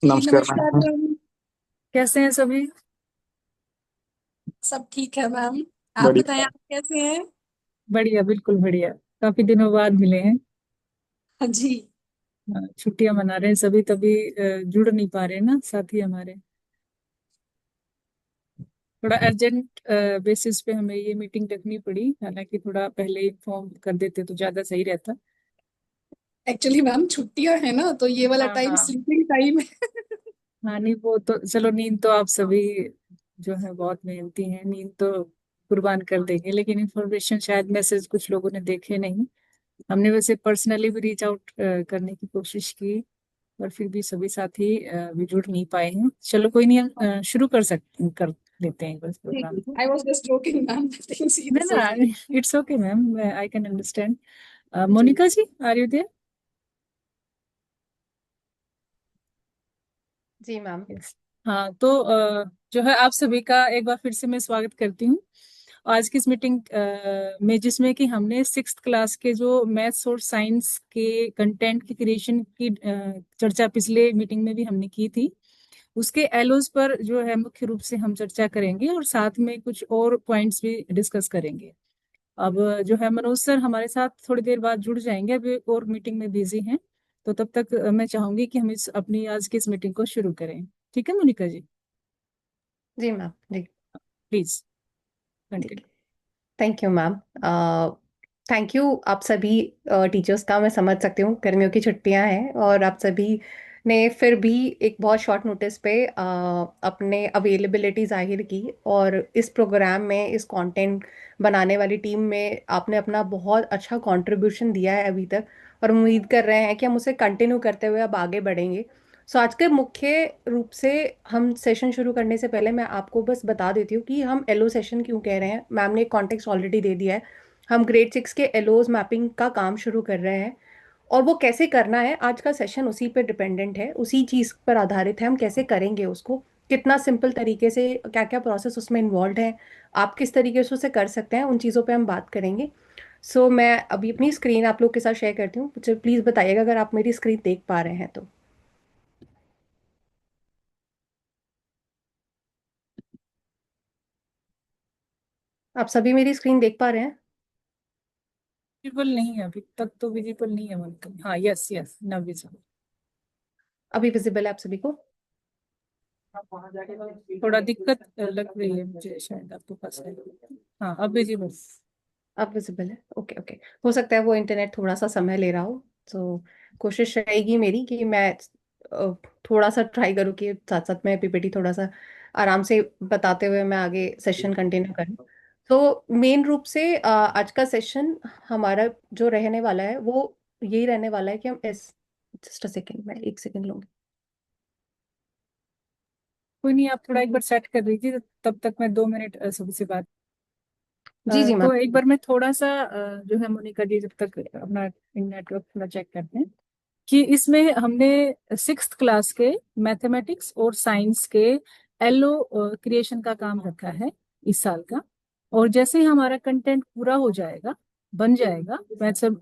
जी नमस्कार नमस्कार ma'am. Ma'am. कैसे हैं सभी। सब ठीक है मैम। आप बताएं, बढ़िया। आप कैसे हैं? बढ़िया, बिल्कुल बढ़िया। काफी दिनों बाद मिले हैं। हाँ जी। छुट्टियां मना रहे हैं सभी, तभी जुड़ नहीं पा रहे हैं ना साथी हमारे। थोड़ा अर्जेंट बेसिस पे हमें ये मीटिंग रखनी पड़ी, हालांकि थोड़ा पहले इन्फॉर्म कर देते तो ज्यादा सही रहता। एक्चुअली मैम छुट्टियां हैं ना, तो ये वाला हाँ टाइम हाँ। स्लीपिंग टाइम है। हाँ नहीं, वो तो चलो, नींद तो आप सभी जो है बहुत मेहनती हैं, नींद तो कुर्बान कर देंगे, लेकिन इंफॉर्मेशन शायद मैसेज कुछ लोगों ने देखे नहीं। हमने वैसे पर्सनली भी रीच आउट करने की कोशिश की, पर फिर भी सभी साथी भी जुड़ नहीं पाए हैं। चलो कोई नहीं, हम शुरू कर लेते हैं बस प्रोग्राम को। I was just joking ma'am, nothing नहीं सीरियस ना, is it. It's okay ma'am, I can understand. जी। Monika ji, are you there? जी मैम। यस। हाँ तो जो है आप सभी का एक बार फिर से मैं स्वागत करती हूँ आज की इस मीटिंग में, जिसमें कि हमने सिक्स्थ क्लास के जो मैथ्स और साइंस के कंटेंट की क्रिएशन की चर्चा पिछले मीटिंग में भी हमने की थी। उसके एलोज पर जो है मुख्य रूप से हम चर्चा करेंगे और साथ में कुछ और पॉइंट्स भी डिस्कस करेंगे। अब जो है मनोज सर हमारे साथ थोड़ी देर बाद जुड़ जाएंगे, अभी और मीटिंग में बिजी हैं। तो तब तक मैं चाहूंगी कि हम इस अपनी आज की इस मीटिंग को शुरू करें। ठीक है मोनिका जी, जी मैम। जी। प्लीज ठीक कंटिन्यू। है। Thank you ma'am. Thank you आप सभी टीचर्स का। मैं समझ सकती हूँ गर्मियों की छुट्टियां हैं और आप सभी ने फिर भी एक बहुत शॉर्ट नोटिस पे अपने अवेलेबिलिटी जाहिर की, और इस प्रोग्राम में, इस कंटेंट बनाने वाली टीम में आपने अपना बहुत अच्छा कंट्रीब्यूशन दिया है अभी तक, और उम्मीद कर रहे हैं कि हम उसे कंटिन्यू करते हुए अब आगे बढ़ेंगे। सो आज के मुख्य रूप से हम सेशन शुरू करने से पहले मैं आपको बस बता देती हूँ कि हम एलओ सेशन क्यों कह रहे हैं। मैम ने एक कॉन्टेक्स्ट ऑलरेडी दे दिया है। हम ग्रेड 6 के एलओज मैपिंग का काम शुरू कर रहे हैं, और वो कैसे करना है, आज का सेशन उसी पे डिपेंडेंट है, उसी चीज़ पर आधारित है। हम कैसे करेंगे उसको, कितना सिंपल तरीके से, क्या क्या प्रोसेस उसमें इन्वॉल्व है, आप किस तरीके से उसे कर सकते हैं, उन चीज़ों पे हम बात करेंगे। सो मैं अभी अपनी स्क्रीन आप लोग के साथ शेयर करती हूँ। मुझे प्लीज़ बताइएगा अगर आप मेरी स्क्रीन देख पा रहे हैं तो। आप सभी मेरी स्क्रीन देख पा रहे हैं? विजिबल नहीं है अभी तक, तो विजिबल नहीं है मोनिका। हाँ, यस यस, नाउ विजिबल। अभी विजिबल है आप सभी को? थोड़ा दिक्कत लग रही है मुझे, शायद आपके पास है। हाँ, अब विजिबल। अब विजिबल है, ओके ओके। हो सकता है वो इंटरनेट थोड़ा सा समय ले रहा हो, तो कोशिश रहेगी मेरी कि मैं थोड़ा सा ट्राई करूँ कि साथ साथ में पीपीटी थोड़ा सा आराम से बताते हुए मैं आगे सेशन कंटिन्यू करूँ। तो मेन रूप से आज का सेशन हमारा जो रहने वाला है वो यही रहने वाला है कि हम इस, जस्ट अ सेकेंड, मैं एक सेकेंड लूंगी। कोई नहीं, आप थोड़ा एक बार सेट कर दीजिए, तब तक मैं 2 मिनट सभी से बात। जी जी मैम। तो एक बार मैं थोड़ा सा जो है मोनिका जी, जब तक अपना नेटवर्क थोड़ा चेक करते हैं, कि इसमें हमने सिक्स्थ क्लास के मैथमेटिक्स और साइंस के एलो क्रिएशन का काम रखा है इस साल का। और जैसे ही हमारा कंटेंट पूरा हो जाएगा, बन जाएगा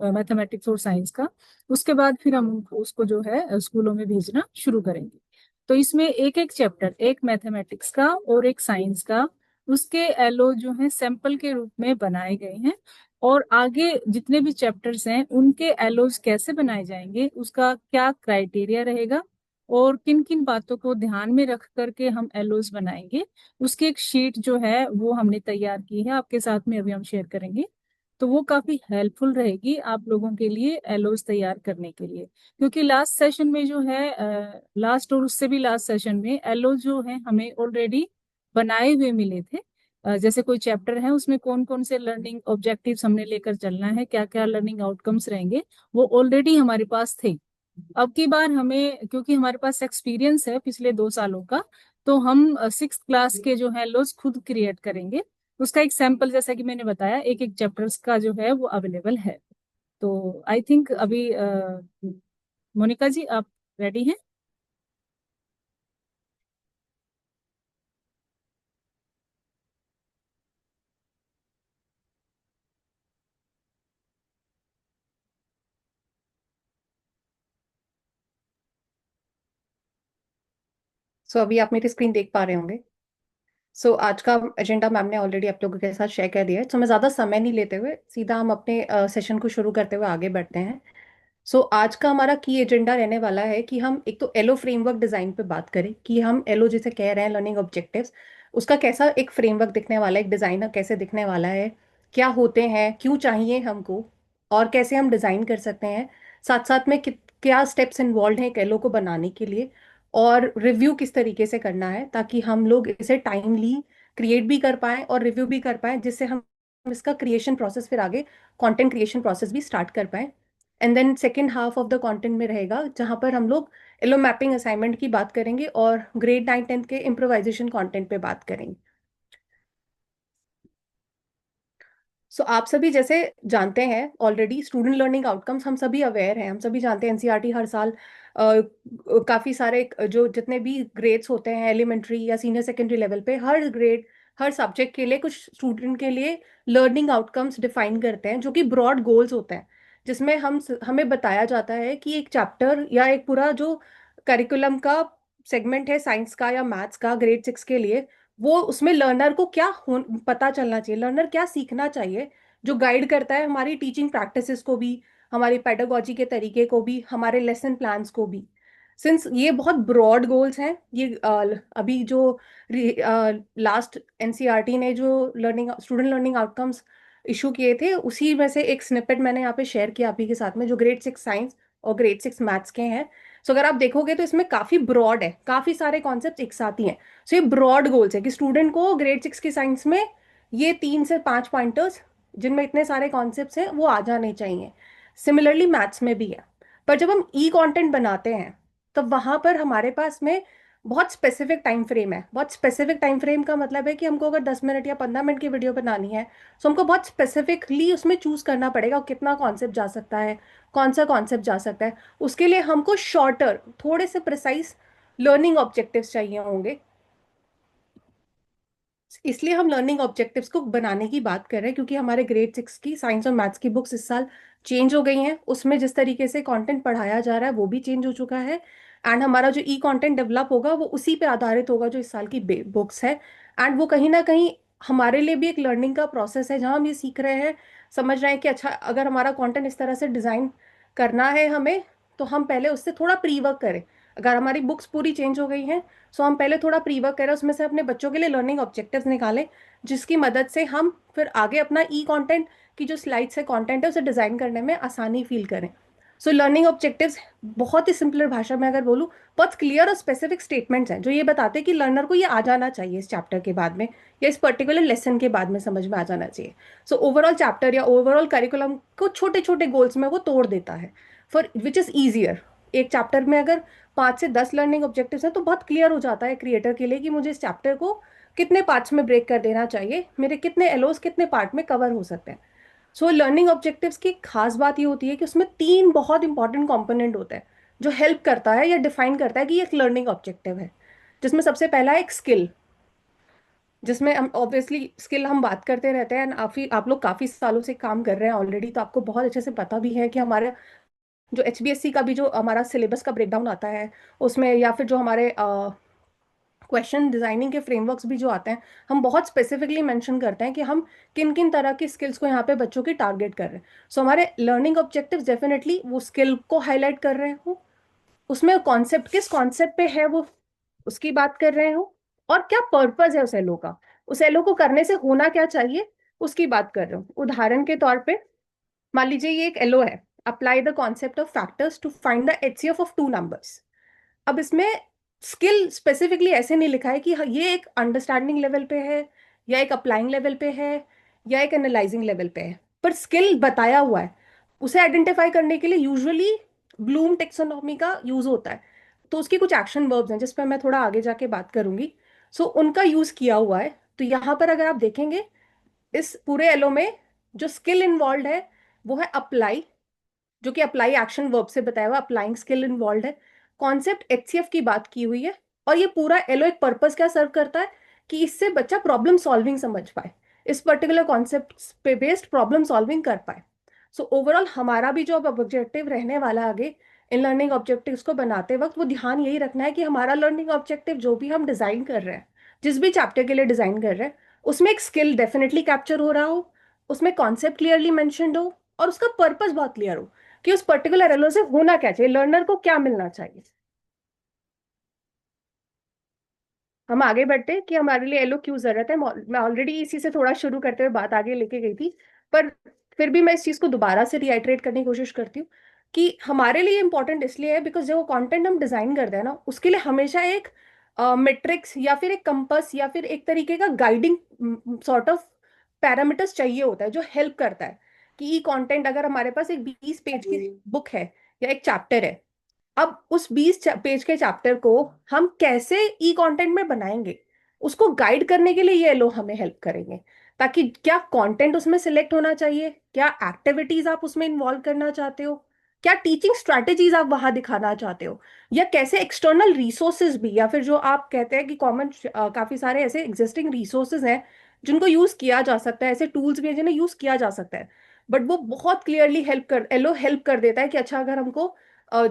मैथमेटिक्स और साइंस का, उसके बाद फिर हम उसको जो है स्कूलों में भेजना शुरू करेंगे। तो इसमें एक एक चैप्टर, एक मैथमेटिक्स का और एक साइंस का, उसके एलो जो है सैंपल के रूप में बनाए गए हैं। और आगे जितने भी चैप्टर्स हैं उनके एलोज कैसे बनाए जाएंगे, उसका क्या क्राइटेरिया रहेगा, और किन किन बातों को ध्यान में रख करके हम एलोज बनाएंगे, उसकी एक शीट जो है वो हमने तैयार की है, आपके साथ में अभी हम शेयर करेंगे। तो वो काफी हेल्पफुल रहेगी आप लोगों के लिए एलोज तैयार करने के लिए। क्योंकि लास्ट सेशन में जो है, लास्ट और उससे भी लास्ट सेशन में एलोज जो है हमें ऑलरेडी बनाए हुए मिले थे। जैसे कोई चैप्टर है उसमें कौन कौन से लर्निंग ऑब्जेक्टिव्स हमने लेकर चलना है, क्या क्या लर्निंग आउटकम्स रहेंगे, वो ऑलरेडी हमारे पास थे। अब की बार हमें, क्योंकि हमारे पास एक्सपीरियंस है पिछले 2 सालों का, तो हम सिक्स क्लास के जो है लॉज खुद क्रिएट करेंगे। उसका एक सैंपल, जैसा कि मैंने बताया, एक एक चैप्टर्स का जो है वो अवेलेबल है। तो आई थिंक अभी मोनिका जी आप रेडी हैं? सो अभी आप मेरी स्क्रीन देख पा रहे होंगे। सो आज का एजेंडा मैम ने ऑलरेडी आप लोगों के साथ शेयर कर दिया है, तो मैं ज़्यादा समय नहीं लेते हुए सीधा हम अपने सेशन को शुरू करते हुए आगे बढ़ते हैं। सो आज का हमारा की एजेंडा रहने वाला है कि हम एक तो एलो फ्रेमवर्क डिजाइन पे बात करें कि हम एलो जिसे कह रहे हैं लर्निंग ऑब्जेक्टिव्स, उसका कैसा एक फ्रेमवर्क दिखने वाला है, एक डिजाइनर कैसे दिखने वाला है, क्या होते हैं, क्यों चाहिए हमको, और कैसे हम डिजाइन कर सकते हैं, साथ साथ में क्या स्टेप्स इन्वॉल्व हैं एक एलो को बनाने के लिए, और रिव्यू किस तरीके से करना है ताकि हम लोग इसे टाइमली क्रिएट भी कर पाएं और रिव्यू भी कर पाएं, जिससे हम इसका क्रिएशन प्रोसेस फिर आगे कंटेंट क्रिएशन प्रोसेस भी स्टार्ट कर पाएं। And then second half of the content में रहेगा जहां पर हम लोग एलो मैपिंग असाइनमेंट की बात करेंगे और ग्रेड 9 10 के इम्प्रोवाइजेशन कंटेंट पे बात करेंगे। सो आप सभी जैसे जानते हैं ऑलरेडी स्टूडेंट लर्निंग आउटकम्स हम सभी अवेयर हैं, हम सभी जानते हैं एनसीईआरटी हर साल काफी सारे जो जितने भी ग्रेड्स होते हैं एलिमेंट्री या सीनियर सेकेंडरी लेवल पे, हर ग्रेड हर सब्जेक्ट के लिए कुछ स्टूडेंट के लिए लर्निंग आउटकम्स डिफाइन करते हैं जो कि ब्रॉड गोल्स होते हैं, जिसमें हमें बताया जाता है कि एक चैप्टर या एक पूरा जो करिकुलम का सेगमेंट है साइंस का या मैथ्स का ग्रेड 6 के लिए, वो उसमें लर्नर को क्या पता चलना चाहिए, लर्नर क्या सीखना चाहिए, जो गाइड करता है हमारी टीचिंग प्रैक्टिसेस को भी, हमारी पेडागोजी के तरीके को भी, हमारे लेसन प्लान्स को भी। सिंस ये बहुत ब्रॉड गोल्स हैं, ये अभी जो लास्ट एनसीईआरटी ने जो learning student learning outcomes issue किए थे उसी में से एक स्निपेट मैंने यहाँ पे शेयर किया आप ही के साथ में, जो ग्रेड 6 साइंस और ग्रेड 6 मैथ्स के हैं। सो अगर आप देखोगे तो इसमें काफी ब्रॉड है, काफी सारे कॉन्सेप्ट एक साथ ही हैं। सो ये ब्रॉड गोल्स है कि स्टूडेंट को ग्रेड 6 की साइंस में ये 3 से 5 पॉइंटर्स जिनमें इतने सारे कॉन्सेप्ट्स हैं वो आ जाने चाहिए। सिमिलरली मैथ्स में भी है। पर जब हम ई कंटेंट बनाते हैं तब वहां पर हमारे पास में बहुत स्पेसिफिक टाइम फ्रेम है। बहुत स्पेसिफिक टाइम फ्रेम का मतलब है कि हमको अगर 10 मिनट या 15 मिनट की वीडियो बनानी है तो हमको बहुत स्पेसिफिकली उसमें चूज करना पड़ेगा कितना कॉन्सेप्ट जा सकता है, कौन सा कॉन्सेप्ट जा सकता है। उसके लिए हमको शॉर्टर थोड़े से प्रिसाइज लर्निंग ऑब्जेक्टिव्स चाहिए होंगे। इसलिए हम लर्निंग ऑब्जेक्टिव्स को बनाने की बात कर रहे हैं क्योंकि हमारे ग्रेड 6 की साइंस और मैथ्स की बुक्स इस साल चेंज हो गई हैं, उसमें जिस तरीके से कंटेंट पढ़ाया जा रहा है वो भी चेंज हो चुका है। एंड हमारा जो ई कंटेंट डेवलप होगा वो उसी पे आधारित होगा जो इस साल की बुक्स है। एंड वो कहीं ना कहीं हमारे लिए भी एक लर्निंग का प्रोसेस है जहाँ हम ये सीख रहे हैं, समझ रहे हैं कि अच्छा अगर हमारा कंटेंट इस तरह से डिजाइन करना है हमें, तो हम पहले उससे थोड़ा प्री वर्क करें। अगर हमारी बुक्स पूरी चेंज हो गई हैं सो हम पहले थोड़ा प्री वर्क करें, उसमें से अपने बच्चों के लिए लर्निंग ऑब्जेक्टिव्स निकालें जिसकी मदद से हम फिर आगे अपना ई कंटेंट की जो स्लाइड्स है कंटेंट है उसे डिजाइन करने में आसानी फील करें। सो लर्निंग ऑब्जेक्टिव्स बहुत ही सिंपलर भाषा में अगर बोलूँ, बहुत क्लियर और स्पेसिफिक स्टेटमेंट्स हैं जो ये बताते हैं कि लर्नर को ये आ जाना चाहिए इस चैप्टर के बाद में या इस पर्टिकुलर लेसन के बाद में समझ में आ जाना चाहिए। सो ओवरऑल चैप्टर या ओवरऑल करिकुलम को छोटे छोटे गोल्स में वो तोड़ देता है फॉर विच इज ईजियर। एक चैप्टर में अगर 5 से 10 लर्निंग ऑब्जेक्टिव्स हैं तो बहुत क्लियर हो जाता है क्रिएटर के लिए कि मुझे इस चैप्टर को कितने पार्ट्स में ब्रेक कर देना चाहिए, मेरे कितने एलोस कितने पार्ट में कवर हो सकते हैं। सो लर्निंग ऑब्जेक्टिव्स की खास बात ये होती है कि उसमें 3 बहुत इंपॉर्टेंट कंपोनेंट होते हैं जो हेल्प करता है या डिफाइन करता है कि ये एक लर्निंग ऑब्जेक्टिव है। जिसमें सबसे पहला है एक स्किल, जिसमें हम ऑब्वियसली स्किल हम बात करते रहते हैं। आप लोग काफी सालों से काम कर रहे हैं ऑलरेडी, तो आपको बहुत अच्छे से पता भी है कि हमारे जो एचबीएससी का भी जो हमारा सिलेबस का ब्रेकडाउन आता है उसमें, या फिर जो हमारे क्वेश्चन डिजाइनिंग के फ्रेमवर्क्स भी जो आते हैं, हम बहुत स्पेसिफिकली मेंशन करते हैं कि हम किन किन तरह की स्किल्स को यहाँ पे बच्चों की टारगेट कर रहे हैं। सो हमारे लर्निंग ऑब्जेक्टिव्स डेफिनेटली वो स्किल को हाईलाइट कर रहे हो, उसमें कॉन्सेप्ट किस कॉन्सेप्ट पे है वो उसकी बात कर रहे हो, और क्या पर्पज है उस एलो का, उस एलो को करने से होना क्या चाहिए उसकी बात कर रहे हो। उदाहरण के तौर पे मान लीजिए ये एक एलो है, apply the concept of factors to find the HCF of two numbers. अब इसमें स्किल स्पेसिफिकली ऐसे नहीं लिखा है कि ये एक अंडरस्टैंडिंग लेवल पे है या एक अप्लाइंग लेवल पे है या एक एनालाइजिंग लेवल पे है, पर स्किल बताया हुआ है। उसे आइडेंटिफाई करने के लिए यूजुअली ब्लूम टेक्सोनॉमी का यूज होता है, तो उसकी कुछ एक्शन वर्ब्स हैं जिस पर मैं थोड़ा आगे जाके बात करूंगी। सो उनका यूज किया हुआ है। तो यहाँ पर अगर आप देखेंगे इस पूरे एलो में जो स्किल इन्वॉल्व है वो है अप्लाई, जो कि अप्लाई एक्शन वर्ब से बताया हुआ अप्लाइंग स्किल इन्वॉल्व है। कॉन्सेप्ट एचसीएफ की बात की हुई है, और ये पूरा एलो एक पर्पस क्या सर्व करता है कि इससे बच्चा प्रॉब्लम सॉल्विंग समझ पाए, इस पर्टिकुलर कॉन्सेप्ट पे बेस्ड प्रॉब्लम सॉल्विंग कर पाए। सो ओवरऑल हमारा भी जो अब ऑब्जेक्टिव रहने वाला आगे इन लर्निंग ऑब्जेक्टिव्स को बनाते वक्त वो ध्यान यही रखना है कि हमारा लर्निंग ऑब्जेक्टिव जो भी हम डिजाइन कर रहे हैं, जिस भी चैप्टर के लिए डिजाइन कर रहे हैं, उसमें एक स्किल डेफिनेटली कैप्चर हो रहा हो, उसमें कॉन्सेप्ट क्लियरली मेंशन्ड हो, और उसका पर्पस बहुत क्लियर हो कि उस पर्टिकुलर एलओ से होना क्या चाहिए, लर्नर को क्या मिलना चाहिए। हम आगे बढ़ते कि हमारे लिए एलओ क्यों जरूरत है। मैं ऑलरेडी इसी से थोड़ा शुरू करते हुए बात आगे लेके गई थी, पर फिर भी मैं इस चीज को दोबारा से रिआइटरेट करने की कोशिश करती हूँ कि हमारे लिए इंपॉर्टेंट इसलिए है बिकॉज जो कंटेंट हम डिजाइन करते हैं ना, उसके लिए हमेशा एक मेट्रिक्स या फिर एक कंपस या फिर एक तरीके का गाइडिंग सॉर्ट ऑफ पैरामीटर्स चाहिए होता है जो हेल्प करता है कि ये कंटेंट, अगर हमारे पास एक 20 पेज की बुक है या एक चैप्टर है, अब उस 20 पेज के चैप्टर को हम कैसे ई कंटेंट में बनाएंगे, उसको गाइड करने के लिए ये लोग हमें हेल्प करेंगे, ताकि क्या कंटेंट उसमें सिलेक्ट होना चाहिए, क्या एक्टिविटीज आप उसमें इन्वॉल्व करना चाहते हो, क्या टीचिंग स्ट्रैटेजीज आप वहां दिखाना चाहते हो, या कैसे एक्सटर्नल रिसोर्सेज भी, या फिर जो आप कहते हैं कि कॉमन काफी सारे ऐसे एग्जिस्टिंग रिसोर्सेज हैं जिनको यूज किया जा सकता है, ऐसे टूल्स भी हैं जिन्हें यूज किया जा सकता है, बट वो बहुत क्लियरली हेल्प कर देता है कि अच्छा अगर हमको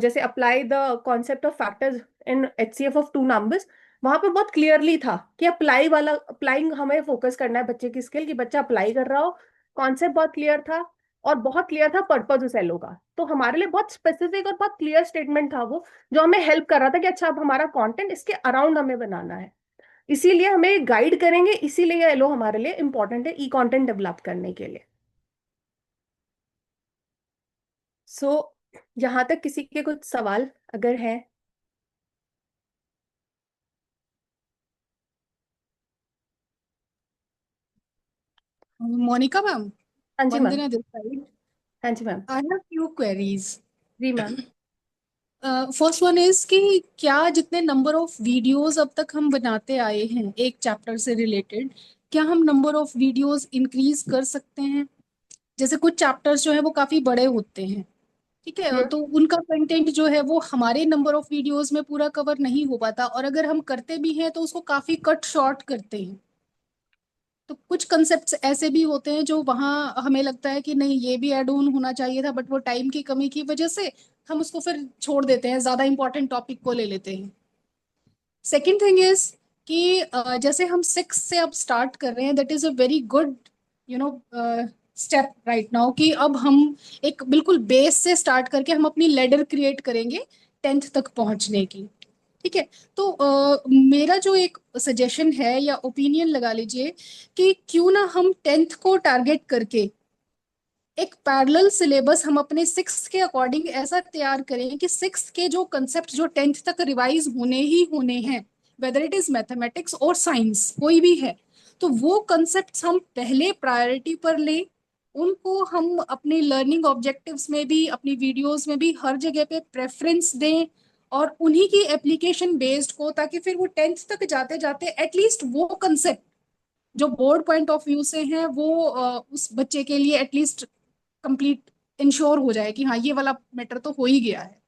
जैसे apply the concept of factors in HCF of two numbers, वहां पे बहुत क्लियरली था कि अप्लाइंग हमें फोकस करना है बच्चे की स्किल, कि बच्चा अप्लाई कर रहा हो। कॉन्सेप्ट बहुत क्लियर था और बहुत क्लियर था पर्पज उस एलो का, तो हमारे लिए बहुत स्पेसिफिक और बहुत क्लियर स्टेटमेंट था वो, जो हमें हेल्प कर रहा था कि अच्छा अब हमारा कंटेंट इसके अराउंड हमें बनाना है, इसीलिए हमें गाइड करेंगे, इसीलिए एलो हमारे लिए इंपॉर्टेंट है ई कंटेंट डेवलप करने के लिए। सो यहाँ तक किसी के कुछ सवाल अगर है। मोनिका मैम, हाँ जी मैम। Vandana this side. हाँ जी ma'am. I have few queries. जी मैम। फर्स्ट वन इज कि क्या जितने नंबर ऑफ वीडियोस अब तक हम बनाते आए हैं एक चैप्टर से रिलेटेड, क्या हम नंबर ऑफ वीडियोस इंक्रीज कर सकते हैं? जैसे कुछ चैप्टर्स जो है वो काफी बड़े होते हैं, ठीक है, हम्म। तो उनका कंटेंट जो है वो हमारे नंबर ऑफ वीडियोस में पूरा कवर नहीं हो पाता, और अगर हम करते भी हैं तो उसको काफी कट शॉर्ट करते हैं। तो कुछ कंसेप्ट्स ऐसे भी होते हैं जो वहाँ हमें लगता है कि नहीं ये भी ऐड ऑन होना चाहिए था, बट वो टाइम की कमी की वजह से हम उसको फिर छोड़ देते हैं, ज्यादा इंपॉर्टेंट टॉपिक को ले लेते हैं। सेकेंड थिंग इज कि जैसे हम सिक्स से अब स्टार्ट कर रहे हैं, that is a very good you know step right now, कि अब हम एक बिल्कुल बेस से स्टार्ट करके हम अपनी लेडर क्रिएट करेंगे टेंथ तक पहुंचने की। ठीक है, तो मेरा जो एक सजेशन है या ओपिनियन लगा लीजिए कि क्यों ना हम टेंथ को टारगेट करके एक पैरेलल सिलेबस हम अपने सिक्स के अकॉर्डिंग ऐसा तैयार करें कि सिक्स के जो कंसेप्ट जो टेंथ तक रिवाइज होने ही होने हैं, वेदर इट इज मैथमेटिक्स और साइंस कोई भी है, तो वो कंसेप्ट हम पहले प्रायोरिटी पर लें, उनको हम अपनी लर्निंग ऑब्जेक्टिव्स में भी अपनी वीडियोस में भी हर जगह पे प्रेफरेंस दें, और उन्हीं की एप्लीकेशन बेस्ड को, ताकि फिर वो टेंथ तक जाते जाते एटलीस्ट वो कंसेप्ट जो बोर्ड पॉइंट ऑफ व्यू से हैं वो उस बच्चे के लिए एटलीस्ट कंप्लीट इंश्योर हो जाए कि हाँ ये वाला मैटर तो हो ही गया है।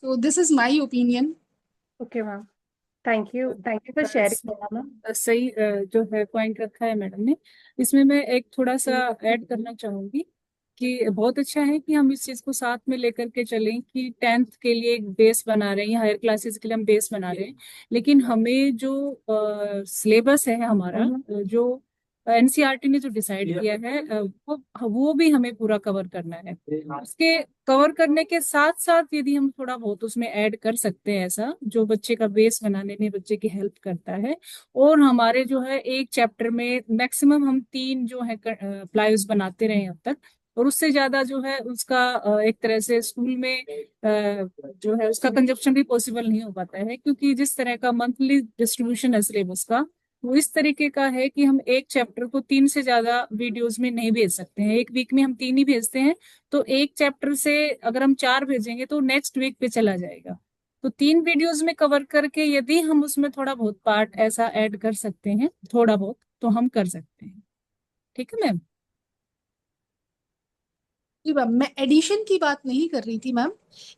तो this is my opinion. Okay ma'am, thank you for बस, शेयरिंग मैम। सही जो है पॉइंट रखा है मैडम ने। इसमें मैं एक थोड़ा सा ऐड करना चाहूंगी कि बहुत अच्छा है कि हम इस चीज को साथ में लेकर के चलें कि टेंथ के लिए एक बेस बना रहे हैं, हायर क्लासेस के लिए हम बेस बना रहे हैं, लेकिन हमें जो सिलेबस है हमारा, जो एनसीईआरटी ने जो डिसाइड किया है, वो भी हमें पूरा कवर करना है। उसके कवर करने के साथ साथ यदि हम थोड़ा बहुत उसमें ऐड कर सकते हैं ऐसा जो बच्चे का बेस बनाने में बच्चे की हेल्प करता है, और हमारे जो है एक चैप्टर में मैक्सिमम हम 3 जो है प्लायर्स बनाते रहे अब तक, और उससे ज्यादा जो है उसका एक तरह से स्कूल में जो है उसका कंजप्शन भी पॉसिबल नहीं हो पाता है, क्योंकि जिस तरह का मंथली डिस्ट्रीब्यूशन है सिलेबस का, वो इस तरीके का है कि हम एक चैप्टर को 3 से ज्यादा वीडियोस में नहीं भेज सकते हैं। एक वीक में हम 3 ही भेजते हैं, तो एक चैप्टर से अगर हम 4 भेजेंगे तो नेक्स्ट वीक पे चला जाएगा। तो 3 वीडियोस में कवर करके यदि हम उसमें थोड़ा बहुत पार्ट ऐसा ऐड कर सकते हैं, थोड़ा बहुत, तो हम कर सकते हैं। ठीक है मैम। जी मैम, मैं एडिशन की बात नहीं कर रही थी मैम।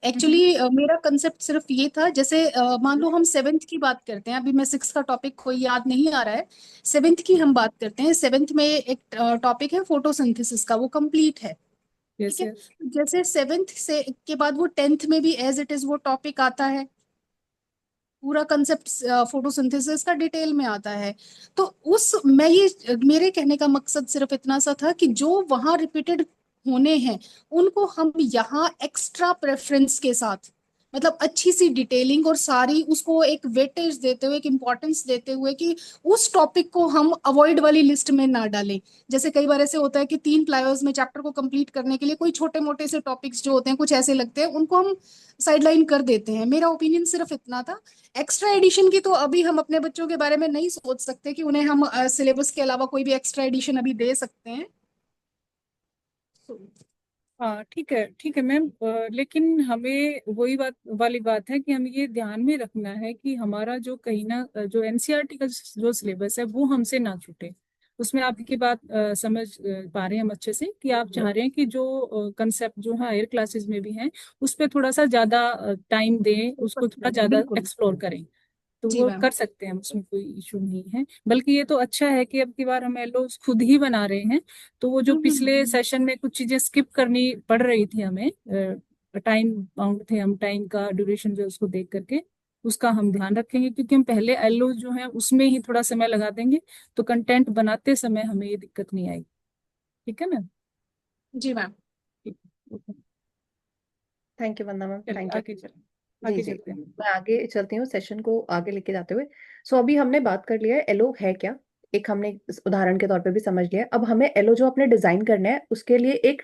एक्चुअली मेरा कंसेप्ट सिर्फ ये था, जैसे मान लो हम सेवेंथ की बात करते हैं, अभी मैं सिक्स का टॉपिक कोई याद नहीं आ रहा है, सेवेंथ की हम बात करते हैं। सेवेंथ में एक टॉपिक है फोटोसिंथेसिस का, वो कंप्लीट है। यस ठीक है। यस। जैसे 7th से के बाद वो 10th में भी एज इट इज वो टॉपिक आता है, पूरा कंसेप्ट फोटोसिंथेसिस का डिटेल में आता है। तो उस मैं ये मेरे कहने का मकसद सिर्फ इतना सा था कि जो वहां रिपीटेड होने हैं उनको हम यहाँ एक्स्ट्रा प्रेफरेंस के साथ, मतलब अच्छी सी डिटेलिंग और सारी उसको एक वेटेज देते हुए, एक इम्पोर्टेंस देते हुए कि उस टॉपिक को हम अवॉइड वाली लिस्ट में ना डालें। जैसे कई बार ऐसे होता है कि 3 प्लायर्स में चैप्टर को कंप्लीट करने के लिए कोई छोटे मोटे से टॉपिक्स जो होते हैं कुछ ऐसे लगते हैं, उनको हम साइडलाइन कर देते हैं। मेरा ओपिनियन सिर्फ इतना था। एक्स्ट्रा एडिशन की तो अभी हम अपने बच्चों के बारे में नहीं सोच सकते कि उन्हें हम सिलेबस के अलावा कोई भी एक्स्ट्रा एडिशन अभी दे सकते हैं। हाँ ठीक है मैम, लेकिन हमें वही बात वाली बात है कि हमें ये ध्यान में रखना है कि हमारा जो कहीं ना जो एनसीईआरटी का जो सिलेबस है वो हमसे ना छूटे। उसमें आपकी बात समझ पा रहे हैं हम अच्छे से कि आप चाह रहे हैं कि जो कंसेप्ट जो है हायर क्लासेस में भी हैं उस पर थोड़ा सा ज्यादा टाइम दें, उसको थोड़ा ज्यादा बिल्कुल। एक्सप्लोर करें। तो जी वो मैम। कर सकते हैं, उसमें कोई इशू नहीं है। बल्कि ये तो अच्छा है कि अब की बार हम एलोस खुद ही बना रहे हैं। तो वो जो पिछले सेशन में कुछ चीजें स्किप करनी पड़ रही थी हमें, टाइम बाउंड थे हम, टाइम का ड्यूरेशन जो है उसको देख करके उसका हम ध्यान रखेंगे, क्योंकि हम पहले एलो जो है उसमें ही थोड़ा समय लगा देंगे तो कंटेंट बनाते समय हमें ये दिक्कत नहीं आएगी। ठीक है मैम? जी मैम। ठीक है, okay. Thank you Vandana ma'am, चलिए थैंक यू। आगे चलें, जी आगे जी, चलते हैं। मैं आगे चलती हूँ सेशन को आगे लेके जाते हुए। सो अभी हमने बात कर लिया है एलो है क्या, एक हमने इस उदाहरण के तौर पे भी समझ लिया है। अब हमें एलो जो अपने डिजाइन करना है उसके लिए एक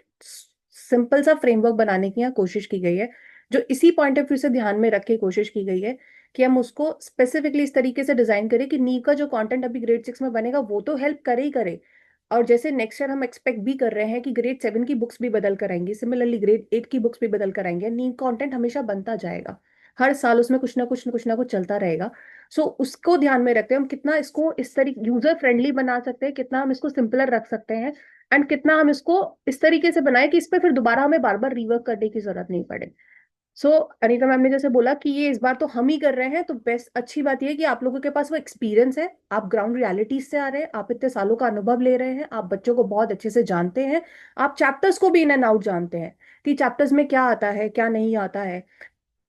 सिंपल सा फ्रेमवर्क बनाने की यहाँ कोशिश की गई है, जो इसी पॉइंट ऑफ व्यू से ध्यान में रख के कोशिश की गई है कि हम उसको स्पेसिफिकली इस तरीके से डिजाइन करें कि नीव का जो कंटेंट अभी ग्रेड 6 में बनेगा वो तो हेल्प करे ही करे, और जैसे नेक्स्ट ईयर हम एक्सपेक्ट भी कर रहे हैं कि ग्रेड 7 की बुक्स भी बदल कर आएंगी, सिमिलरली ग्रेड 8 की बुक्स भी बदल कर आएंगे, नीव कंटेंट हमेशा बनता जाएगा, हर साल उसमें कुछ ना कुछ चलता रहेगा। सो उसको ध्यान में रखते हैं हम कितना इसको इस तरीके यूजर फ्रेंडली बना सकते हैं, कितना हम इसको सिंपलर रख सकते हैं, एंड कितना हम इसको इस तरीके से बनाए कि इस पे फिर दोबारा हमें बार बार रिवर्क करने की जरूरत नहीं पड़े। सो अनीता मैम ने जैसे बोला कि ये इस बार तो हम ही कर रहे हैं, तो बेस्ट अच्छी बात ये है कि आप लोगों के पास वो एक्सपीरियंस है, आप ग्राउंड रियलिटीज से आ रहे हैं, आप इतने सालों का अनुभव ले रहे हैं, आप बच्चों को बहुत अच्छे से जानते हैं, आप चैप्टर्स को भी इन एंड आउट जानते हैं कि चैप्टर्स में क्या आता है क्या नहीं आता है।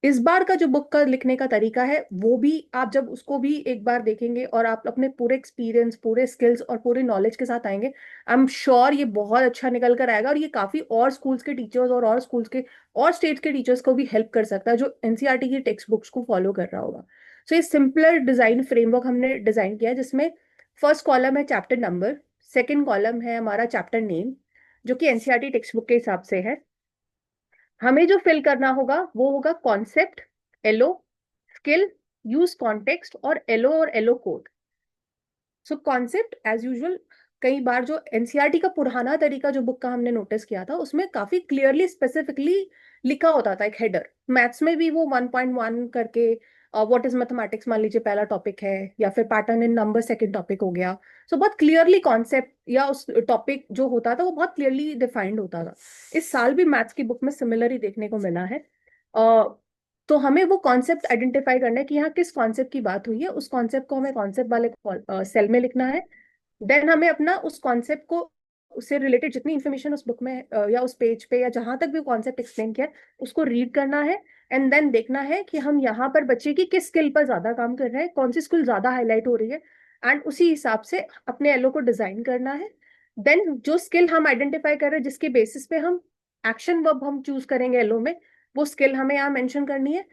इस बार का जो बुक का लिखने का तरीका है वो भी आप जब उसको भी एक बार देखेंगे और आप अपने पूरे एक्सपीरियंस, पूरे स्किल्स और पूरे नॉलेज के साथ आएंगे, आई एम श्योर ये बहुत अच्छा निकल कर आएगा, और ये काफी और स्कूल्स के टीचर्स और स्कूल्स के और स्टेट्स के टीचर्स को भी हेल्प कर सकता है जो एनसीईआरटी की टेक्स्ट बुक्स को फॉलो कर रहा होगा। सो ये सिंपलर डिजाइन फ्रेमवर्क हमने डिजाइन किया है, जिसमें फर्स्ट कॉलम है चैप्टर नंबर, सेकेंड कॉलम है हमारा चैप्टर नेम जो कि एनसीईआरटी टेक्स्ट बुक के हिसाब से है। हमें जो फिल करना होगा वो होगा concept, LO, skill, use context और एलो और LO code. So concept as usual, कई बार जो एनसीईआरटी का पुराना तरीका जो बुक का हमने नोटिस किया था उसमें काफी क्लियरली स्पेसिफिकली लिखा होता था एक हेडर, मैथ्स में भी वो 1.1 करके व्हाट इज मैथमेटिक्स मान लीजिए पहला टॉपिक है, या फिर pattern in number second topic हो गया। सो बहुत क्लियरली कॉन्सेप्ट या उस टॉपिक जो होता था वो बहुत क्लियरली डिफाइंड होता था। इस साल भी मैथ्स की बुक में सिमिलर ही देखने को मिला है। तो हमें वो कॉन्सेप्ट आइडेंटिफाई करना है कि यहाँ किस कॉन्सेप्ट की बात हुई है, उस कॉन्सेप्ट को हमें कॉन्सेप्ट वाले सेल में लिखना है। देन हमें अपना उस कॉन्सेप्ट को, उससे रिलेटेड जितनी इंफॉर्मेशन उस बुक में या उस पेज पे या जहां तक भी कॉन्सेप्ट एक्सप्लेन किया है उसको रीड करना है, एंड देन देखना है कि हम यहाँ पर बच्चे की किस स्किल पर ज्यादा काम कर रहे हैं, कौन सी स्किल ज्यादा हाईलाइट हो रही है, एंड उसी हिसाब से अपने एलो को डिजाइन करना है। देन जो स्किल हम आइडेंटिफाई कर रहे हैं जिसके बेसिस पे हम एक्शन वर्ब हम चूज करेंगे एलो में, वो स्किल हमें यहाँ मेंशन करनी है।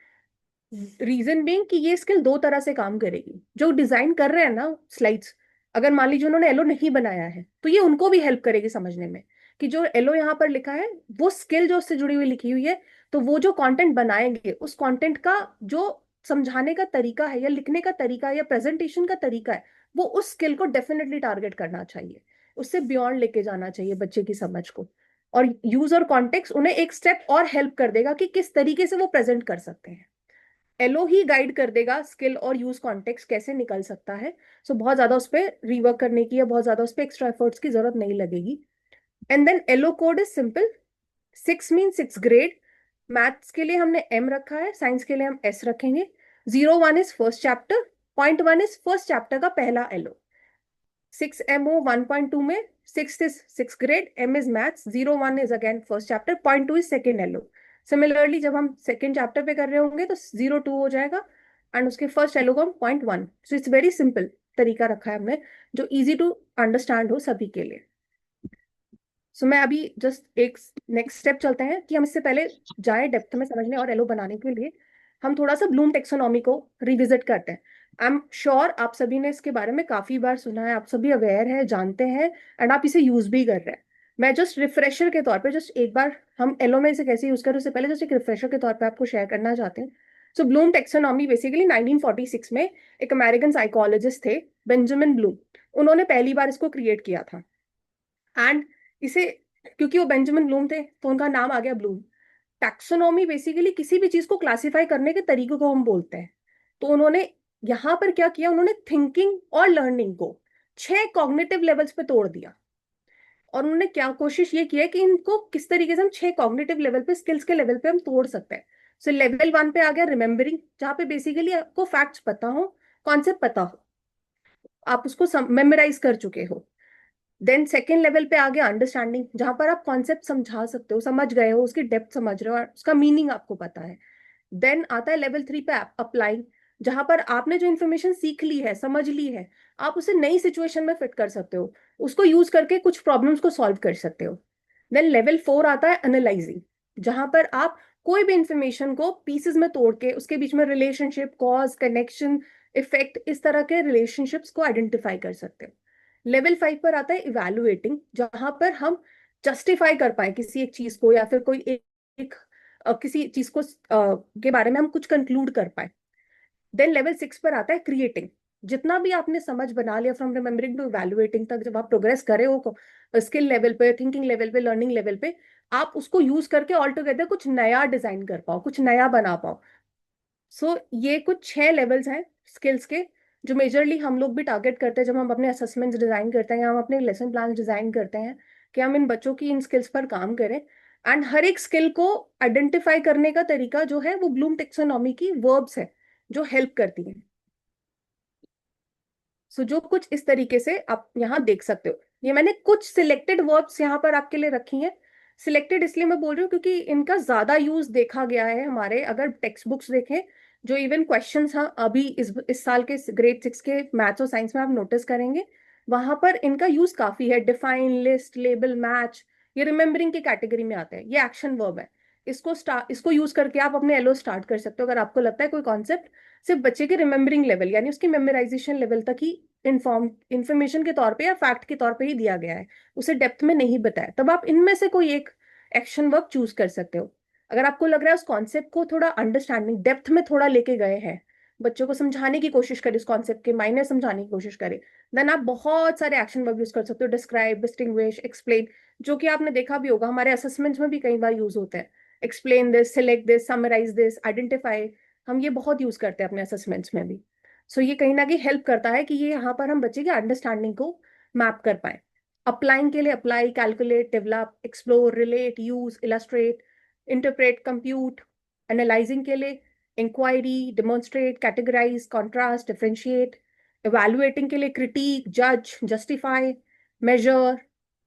रीजन बीइंग कि ये स्किल दो तरह से काम करेगी, जो डिजाइन कर रहे हैं ना स्लाइड्स, अगर मान लीजिए उन्होंने एलो नहीं बनाया है तो ये उनको भी हेल्प करेगी समझने में कि जो एलो यहाँ पर लिखा है वो स्किल जो उससे जुड़ी हुई लिखी हुई है, तो वो जो कंटेंट बनाएंगे उस कंटेंट का जो समझाने का तरीका है या लिखने का तरीका है या प्रेजेंटेशन का तरीका है, वो उस स्किल को डेफिनेटली टारगेट करना चाहिए, उससे बियॉन्ड लेके जाना चाहिए बच्चे की समझ को। और यूज और कॉन्टेक्स्ट उन्हें एक स्टेप और हेल्प कर देगा कि किस तरीके से वो प्रेजेंट कर सकते हैं, एलो ही गाइड कर देगा स्किल और यूज कॉन्टेक्स्ट कैसे निकल सकता है। सो बहुत ज्यादा उस पर रिवर्क करने की या बहुत ज्यादा उस पर एक्स्ट्रा एफर्ट्स की जरूरत नहीं लगेगी। And then LO code is simple, 6 mean 6 grade, maths के लिए हमने एम रखा है, साइंस के लिए हम एस रखेंगे, 01 is first chapter, 0.1 is first chapter का पहला एलो। 6MO 1.2 में 6th is 6th grade, M is maths, 0 1 is again first chapter, 0.2 is second LO. Similarly जब हम सेकेंड चैप्टर पे कर रहे होंगे तो 0 2 हो जाएगा एंड उसके फर्स्ट LO को हम 0.1. सो इट्स वेरी सिंपल तरीका रखा है हमने जो इजी टू अंडरस्टैंड हो सभी के लिए. सो मैं अभी जस्ट एक नेक्स्ट स्टेप चलते हैं कि हम इससे पहले जाए डेप्थ में समझने और एलो बनाने के लिए हम थोड़ा सा ब्लूम टेक्सोनॉमी को रिविजिट करते हैं. आई एम श्योर आप सभी ने इसके बारे में काफी बार सुना है, आप सभी अवेयर है, जानते हैं एंड आप इसे यूज भी कर रहे हैं. मैं जस्ट रिफ्रेशर के तौर पे जस्ट एक बार हम एलो में इसे कैसे यूज करें उससे पहले जस्ट एक रिफ्रेशर के तौर पे आपको शेयर करना चाहते हैं. सो ब्लूम टेक्सोनॉमी बेसिकली 1946 में एक अमेरिकन साइकोलॉजिस्ट थे बेंजामिन ब्लूम, उन्होंने पहली बार इसको क्रिएट किया था. एंड इसे क्योंकि वो बेंजामिन ब्लूम थे तो उनका नाम आ गया ब्लूम. टैक्सोनॉमी बेसिकली किसी भी चीज को क्लासिफाई करने के तरीके को हम बोलते हैं. तो उन्होंने यहाँ पर क्या किया, उन्होंने थिंकिंग और लर्निंग को 6 कॉग्निटिव लेवल्स पे तोड़ दिया. और उन्होंने क्या कोशिश ये की है कि इनको किस तरीके से हम 6 कॉग्निटिव लेवल पे, स्किल्स के लेवल पे हम तोड़ सकते हैं. सो लेवल 1 पे आ गया रिमेम्बरिंग, जहाँ पे बेसिकली आपको फैक्ट्स पता हो, कॉन्सेप्ट पता हो, आप उसको मेमोराइज कर चुके हो. देन सेकेंड लेवल पे आ गया अंडरस्टैंडिंग, जहां पर आप कॉन्सेप्ट समझा सकते हो, समझ गए हो, उसकी डेप्थ समझ रहे हो और उसका मीनिंग आपको पता है. देन आता है लेवल 3 पे अप्लाइंग, जहां पर आपने जो इन्फॉर्मेशन सीख ली है, समझ ली है, आप उसे नई सिचुएशन में फिट कर सकते हो, उसको यूज करके कुछ प्रॉब्लम्स को सॉल्व कर सकते हो. देन लेवल 4 आता है एनालाइजिंग, जहां पर आप कोई भी इंफॉर्मेशन को पीसेस में तोड़ के उसके बीच में रिलेशनशिप, कॉज, कनेक्शन, इफेक्ट, इस तरह के रिलेशनशिप्स को आइडेंटिफाई कर सकते हो. लेवल 5 पर आता है इवैल्यूएटिंग, जहां पर हम जस्टिफाई कर पाए किसी एक चीज को या फिर कोई एक किसी चीज को के बारे में हम कुछ कंक्लूड कर पाए. देन लेवल 6 पर आता है क्रिएटिंग. जितना भी आपने समझ बना लिया फ्रॉम रिमेम्बरिंग टू इवैल्यूएटिंग तक, जब आप प्रोग्रेस करे हो स्किल लेवल पे, थिंकिंग लेवल पे, लर्निंग लेवल पे, आप उसको यूज करके ऑल टुगेदर कुछ नया डिजाइन कर पाओ, कुछ नया बना पाओ. सो ये कुछ 6 लेवल्स हैं स्किल्स के जो मेजरली हम लोग भी टारगेट करते हैं जब हम अपने असेसमेंट्स डिजाइन करते हैं या हम अपने लेसन प्लान डिजाइन करते हैं कि हम इन बच्चों की इन स्किल्स पर काम करें. एंड हर एक स्किल को आइडेंटिफाई करने का तरीका जो है वो ब्लूम टेक्सोनॉमी की वर्ब्स है जो हेल्प करती हैं. सो जो कुछ इस तरीके से आप यहाँ देख सकते हो, ये मैंने कुछ सिलेक्टेड वर्ब्स यहाँ पर आपके लिए रखी हैं. सिलेक्टेड इसलिए मैं बोल रही हूँ क्योंकि इनका ज्यादा यूज देखा गया है हमारे, अगर टेक्स्ट बुक्स देखें, जो इवन क्वेश्चंस हाँ अभी इस साल के ग्रेड 6 के मैथ्स और साइंस में आप नोटिस करेंगे, वहां पर इनका यूज काफी है. डिफाइन, लिस्ट, लेबल, मैच, ये रिमेम्बरिंग की कैटेगरी में आते हैं. ये एक्शन वर्ब है. इसको यूज करके आप अपने एलओ स्टार्ट कर सकते हो अगर आपको लगता है कोई कॉन्सेप्ट सिर्फ बच्चे के रिमेम्बरिंग लेवल यानी उसकी मेमोराइजेशन लेवल तक ही इंफॉर्मेशन के तौर पे या फैक्ट के तौर पे ही दिया गया है, उसे डेप्थ में नहीं बताया, तब आप इनमें से कोई एक एक्शन वर्क चूज कर सकते हो. अगर आपको लग रहा है उस कॉन्सेप्ट को थोड़ा अंडरस्टैंडिंग डेप्थ में थोड़ा लेके गए हैं, बच्चों को समझाने की कोशिश करें, उस कॉन्सेप्ट के मायने समझाने की कोशिश करें, देन आप बहुत सारे एक्शन वर्क यूज कर सकते हो. डिस्क्राइब, डिस्टिंग्विश, एक्सप्लेन, जो कि आपने देखा भी होगा हमारे असेसमेंट्स में भी कई बार यूज होते हैं. Explain this, select this, summarise this, identify, हम ये बहुत यूज करते हैं अपने असेसमेंट्स में भी. सो ये कहीं ना कहीं हेल्प करता है कि ये यहाँ पर हम बच्चे की अंडरस्टैंडिंग को मैप कर पाए. अप्लाइंग के लिए apply, calculate, develop, explore, relate, use, illustrate, interpret, compute. Analysing के लिए inquiry, demonstrate, categorise, contrast, differentiate. Evaluating के लिए क्रिटिक, जज, जस्टिफाई, मेजर,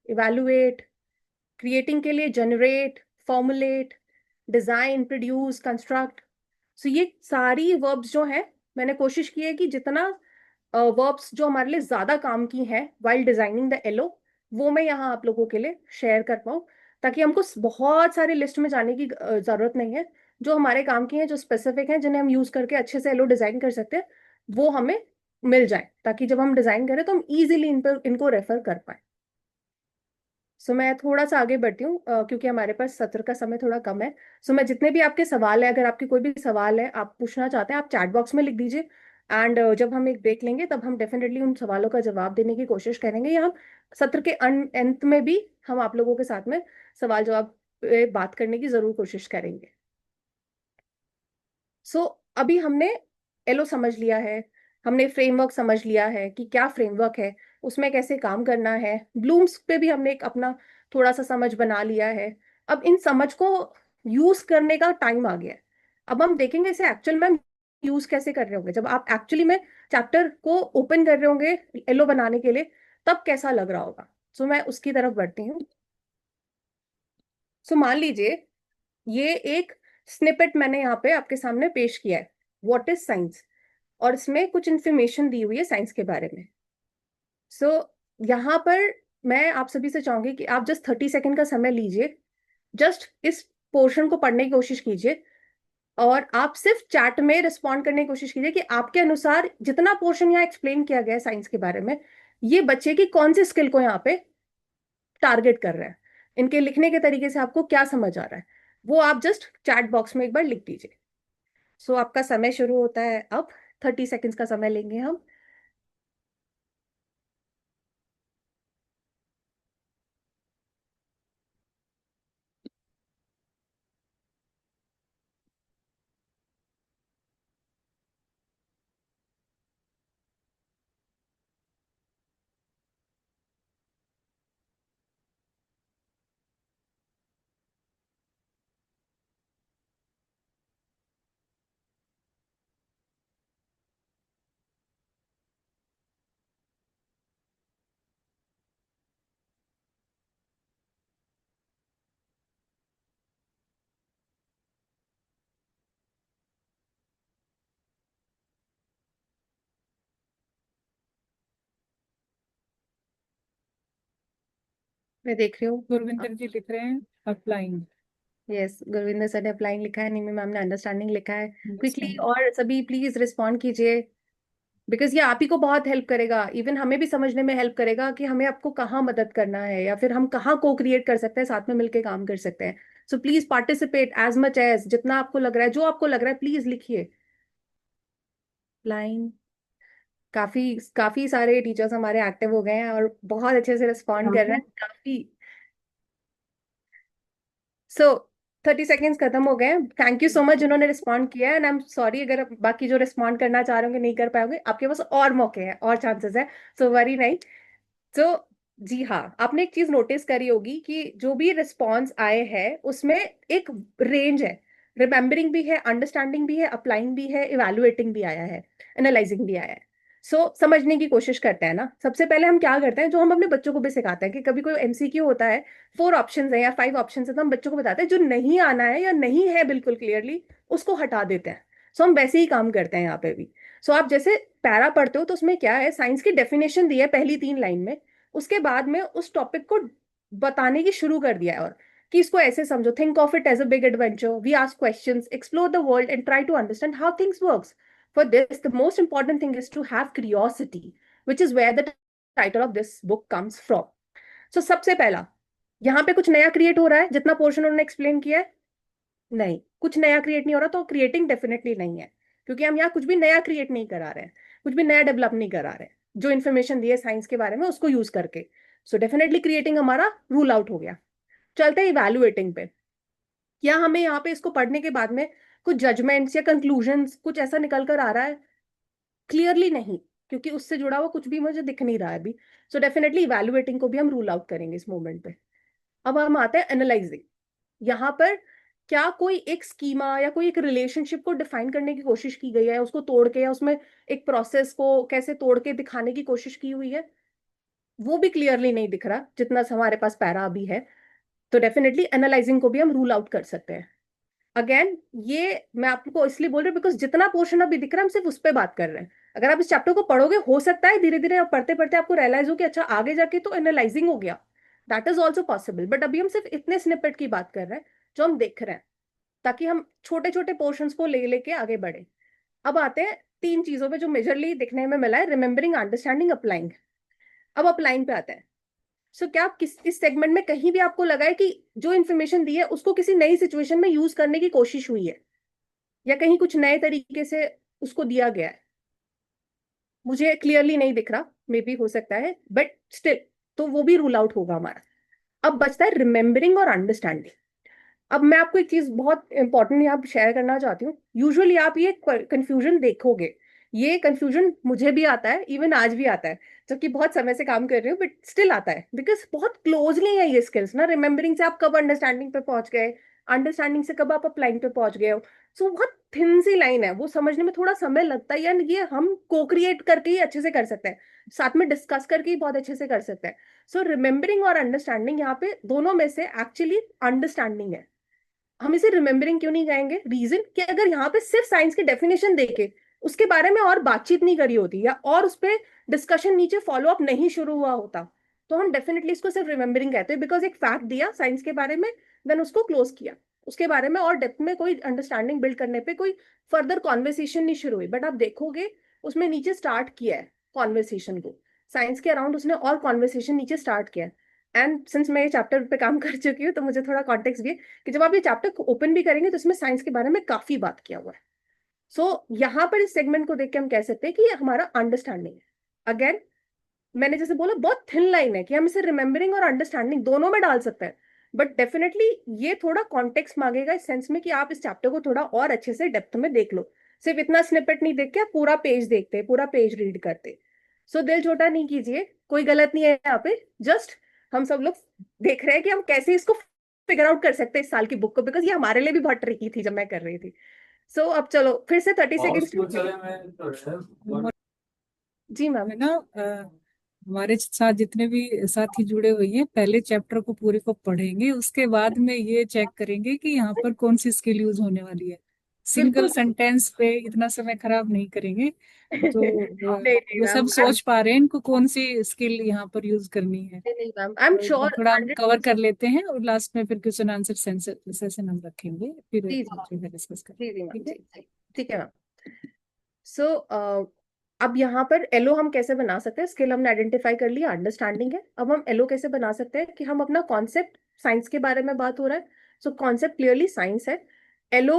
इवैल्यूएट. क्रिएटिंग के लिए generate, formulate, design, produce, construct. So ये सारी वर्ब्स जो है मैंने कोशिश की है कि जितना वर्ब्स जो हमारे लिए ज्यादा काम की हैं वाइल डिजाइनिंग द एलो, वो मैं यहाँ आप लोगों के लिए शेयर कर पाऊँ, ताकि हमको बहुत सारे लिस्ट में जाने की जरूरत नहीं है. जो हमारे काम की हैं, जो स्पेसिफिक हैं, जिन्हें हम यूज करके अच्छे से एलो डिजाइन कर सकते हैं, वो हमें मिल जाए, ताकि जब हम डिजाइन करें तो हम इजीली इनको रेफर कर पाए. सो मैं थोड़ा सा आगे बढ़ती हूँ क्योंकि हमारे पास सत्र का समय थोड़ा कम है. सो मैं जितने भी आपके सवाल है, अगर आपके कोई भी सवाल है आप पूछना चाहते हैं, आप चैट बॉक्स में लिख दीजिए. एंड जब हम एक ब्रेक लेंगे तब हम डेफिनेटली उन सवालों का जवाब देने की कोशिश करेंगे, या हम सत्र के अंत में भी हम आप लोगों के साथ में सवाल जवाब पे बात करने की जरूर कोशिश करेंगे. सो अभी हमने एलो समझ लिया है, हमने फ्रेमवर्क समझ लिया है कि क्या फ्रेमवर्क है, उसमें कैसे काम करना है. ब्लूम्स पे भी हमने एक अपना थोड़ा सा समझ बना लिया है. अब इन समझ को यूज करने का टाइम आ गया है. अब हम देखेंगे इसे एक्चुअल में यूज कैसे कर रहे होंगे. जब आप एक्चुअली में चैप्टर को ओपन कर रहे होंगे एलो बनाने के लिए, तब कैसा लग रहा होगा। सो मैं उसकी तरफ बढ़ती हूँ। सो मान लीजिए ये एक स्निपेट मैंने यहाँ पे आपके सामने पेश किया है, व्हाट इज साइंस, और इसमें कुछ इंफॉर्मेशन दी हुई है साइंस के बारे में। सो यहाँ पर मैं आप सभी से चाहूंगी कि आप जस्ट 30 सेकेंड का समय लीजिए, जस्ट इस पोर्शन को पढ़ने की कोशिश कीजिए, और आप सिर्फ चैट में रिस्पॉन्ड करने की कोशिश कीजिए कि आपके अनुसार जितना पोर्शन यहाँ एक्सप्लेन किया गया है साइंस के बारे में, ये बच्चे की कौन सी स्किल को यहाँ पे टारगेट कर रहा है, इनके लिखने के तरीके से आपको क्या समझ आ रहा है, वो आप जस्ट चैट बॉक्स में एक बार लिख दीजिए। सो आपका समय शुरू होता है अब। 30 सेकेंड्स का समय लेंगे हम। मैं देख रही हूँ। गुरविंदर जी लिख रहे हैं अप्लाइंग। यस, गुरविंदर सर ने अप्लाइंग लिखा है, निमी मैम ने अंडरस्टैंडिंग लिखा है। Quickly Understand. और सभी प्लीज रिस्पॉन्ड कीजिए, बिकॉज ये आप ही को बहुत हेल्प करेगा, इवन हमें भी समझने में हेल्प करेगा कि हमें आपको कहाँ मदद करना है, या फिर हम कहाँ को क्रिएट कर सकते हैं, साथ में मिलकर काम कर सकते हैं। So please participate as much as जितना आपको लग रहा है, जो आपको लग रहा है प्लीज लिखिए। लाइन काफी काफी सारे टीचर्स हमारे एक्टिव हो गए हैं और बहुत अच्छे से रिस्पॉन्ड कर रहे हैं काफी। सो 30 सेकेंड्स खत्म हो गए। थैंक यू सो मच जिन्होंने रिस्पॉन्ड किया है, एंड आई एम सॉरी अगर बाकी जो रिस्पॉन्ड करना चाह रहे होंगे नहीं कर पाओगे, आपके पास और मौके हैं और चांसेस है। सो वरी नहीं। तो जी हाँ, आपने एक चीज नोटिस करी होगी कि जो भी रिस्पॉन्स आए हैं उसमें एक रेंज है, रिमेम्बरिंग भी है, अंडरस्टैंडिंग भी है, अप्लाइंग भी है, इवेलुएटिंग भी आया है, एनालाइजिंग भी आया है। समझने की कोशिश करते हैं ना। सबसे पहले हम क्या करते हैं, जो हम अपने बच्चों को भी सिखाते हैं कि कभी कोई एमसीक्यू होता है, 4 ऑप्शन है या 5 ऑप्शन है, तो हम बच्चों को बताते हैं जो नहीं आना है या नहीं है बिल्कुल क्लियरली उसको हटा देते हैं। हम वैसे ही काम करते हैं यहाँ पे भी। आप जैसे पैरा पढ़ते हो तो उसमें क्या है, साइंस की डेफिनेशन दी है पहली 3 लाइन में, उसके बाद में उस टॉपिक को बताने की शुरू कर दिया है, और कि इसको ऐसे समझो, think of it as a big adventure, we ask questions, explore the world and try to understand how things works. For this the most important thing is to have curiosity, which is where the title of this book comes from. सबसे पहला, यहाँ पे कुछ नया create हो रहा है जितना पोर्शन उन्होंने एक्सप्लेन किया है? नहीं, कुछ नया क्रिएट नहीं हो रहा, तो क्रिएटिंग डेफिनेटली नहीं है, क्योंकि हम यहाँ कुछ भी नया क्रिएट नहीं करा रहे हैं, कुछ भी नया डेवलप नहीं करा रहे हैं, जो इन्फॉर्मेशन दी है साइंस के बारे में उसको यूज करके। डेफिनेटली क्रिएटिंग हमारा रूल आउट हो गया। चलते हैं इवैल्यूएटिंग पे। क्या हमें यहाँ पे इसको पढ़ने के बाद में कुछ जजमेंट्स या कंक्लूजन्स कुछ ऐसा निकल कर आ रहा है? क्लियरली नहीं, क्योंकि उससे जुड़ा हुआ कुछ भी मुझे दिख नहीं रहा है अभी। डेफिनेटली इवैल्यूएटिंग को भी हम रूल आउट करेंगे इस मोमेंट पे। अब हम आते हैं एनालाइजिंग। यहाँ पर क्या कोई एक स्कीमा या कोई एक रिलेशनशिप को डिफाइन करने की कोशिश की गई है, उसको तोड़ के, या उसमें एक प्रोसेस को कैसे तोड़ के दिखाने की कोशिश की हुई है? वो भी क्लियरली नहीं दिख रहा जितना हमारे पास पैरा अभी है। तो डेफिनेटली एनालाइजिंग को भी हम रूल आउट कर सकते हैं। अगेन, ये मैं आपको इसलिए बोल रही हूँ बिकॉज जितना पोर्शन अभी दिख रहा है हम सिर्फ उस पर बात कर रहे हैं। अगर आप इस चैप्टर को पढ़ोगे, हो सकता है धीरे धीरे आप पढ़ते पढ़ते आपको रियलाइज हो कि अच्छा आगे जाके तो एनालाइजिंग हो गया, that is also possible. But अभी हम सिर्फ इतने स्निपेट की बात कर रहे हैं जो हम देख रहे हैं, ताकि हम छोटे छोटे पोर्शंस को ले लेके आगे बढ़े। अब आते हैं 3 चीजों पे जो मेजरली दिखने में मिला है, रिमेम्बरिंग, अंडरस्टैंडिंग, अप्लाइंग। अब अप्लाइंग पे आते हैं। क्या आप किस इस सेगमेंट में कहीं भी आपको लगा है कि जो इन्फॉर्मेशन दी है उसको किसी नई सिचुएशन में यूज करने की कोशिश हुई है, या कहीं कुछ नए तरीके से उसको दिया गया है? मुझे क्लियरली नहीं दिख रहा, मे बी हो सकता है, बट स्टिल तो वो भी रूल आउट होगा हमारा। अब बचता है रिमेम्बरिंग और अंडरस्टैंडिंग। अब मैं आपको एक चीज बहुत इंपॉर्टेंट यहाँ शेयर करना चाहती हूँ। यूजुअली आप ये कंफ्यूजन देखोगे, ये कंफ्यूजन मुझे भी आता है, इवन आज भी आता है, जबकि बहुत समय से काम कर रही हूँ, बट स्टिल आता है, बिकॉज बहुत क्लोजली है ये स्किल्स ना। रिमेम्बरिंग से आप कब अंडरस्टैंडिंग पे पहुंच गए, अंडरस्टैंडिंग से कब आप अप्लाइंग पे पहुंच गए हो। सो बहुत थिन सी लाइन है, वो समझने में थोड़ा समय लगता है, यार ये हम को क्रिएट करके ही अच्छे से कर सकते हैं, साथ में डिस्कस करके ही बहुत अच्छे से कर सकते हैं। सो रिमेम्बरिंग और अंडरस्टैंडिंग यहाँ पे दोनों में से एक्चुअली अंडरस्टैंडिंग है। हम इसे रिमेम्बरिंग क्यों नहीं कहेंगे, रीजन कि अगर यहाँ पे सिर्फ साइंस की डेफिनेशन देके उसके बारे में और बातचीत नहीं करी होती, या और उस पर डिस्कशन नीचे फॉलो अप नहीं शुरू हुआ होता, तो हम डेफिनेटली इसको सिर्फ रिमेम्बरिंग कहते हैं, बिकॉज एक फैक्ट दिया साइंस के बारे में, देन उसको क्लोज किया, उसके बारे में और डेप्थ में कोई अंडरस्टैंडिंग बिल्ड करने पे कोई फर्दर कॉन्वर्सेशन नहीं शुरू हुई। बट आप देखोगे उसमें नीचे स्टार्ट किया है कॉन्वर्सेशन को, साइंस के अराउंड उसने और कॉन्वर्सेशन नीचे स्टार्ट किया है। एंड सिंस मैं ये चैप्टर पे काम कर चुकी हूँ, तो मुझे थोड़ा कॉन्टेक्स्ट भी है कि जब आप ये चैप्टर को ओपन भी करेंगे तो इसमें साइंस के बारे में काफी बात किया हुआ है। सो यहाँ पर इस सेगमेंट को देख के हम कह सकते हैं कि ये हमारा अंडरस्टैंडिंग है। अगेन मैंने जैसे बोला बहुत थिन लाइन है कि हम इसे रिमेम्बरिंग और अंडरस्टैंडिंग दोनों में डाल सकते हैं, बट डेफिनेटली ये थोड़ा कॉन्टेक्स्ट मांगेगा इस सेंस में कि आप इस चैप्टर को थोड़ा और अच्छे से डेप्थ में देख लो। सिर्फ इतना स्निपेट नहीं देख के आप पूरा पेज देखते, पूरा पेज रीड करते। सो दिल छोटा नहीं कीजिए, कोई गलत नहीं है यहाँ पे, जस्ट हम सब लोग देख रहे हैं कि हम कैसे इसको फिगर आउट कर सकते हैं इस साल की बुक को, बिकॉज ये हमारे लिए भी बहुत ट्रिकी थी जब मैं कर रही थी। सो अब चलो फिर से 30 सेकेंड। जी मैम। है ना, हमारे साथ जितने भी साथी जुड़े हुए हैं पहले चैप्टर को पूरे को पढ़ेंगे, उसके बाद में ये चेक करेंगे कि यहाँ पर कौन सी स्किल यूज होने वाली है। सिंगल बिल्कुल। सेंटेंस पे इतना समय खराब नहीं करेंगे। तो नहीं जो सब मैम, सोच पा रहे हैं इनको कौन सी स्किल यहाँ पर यूज करनी है, नहीं मैम, आई एम तो इतना श्योर थोड़ा हम 100। कवर कर लेते हैं और लास्ट में फिर क्वेश्चन आंसर सेशन हम रखेंगे, फिर जी जो है डिस्कस जी जी करेंगे। मैम, ठीक है। जी ठीक है मैम। सो अब यहाँ पर एलो हम कैसे बना सकते हैं, स्किल हमने आइडेंटिफाई कर लिया, अंडरस्टैंडिंग है। अब हम एलो कैसे बना सकते हैं कि हम अपना कॉन्सेप्ट, साइंस के बारे में बात हो रहा है, सो कॉन्सेप्ट क्लियरली साइंस है। एलो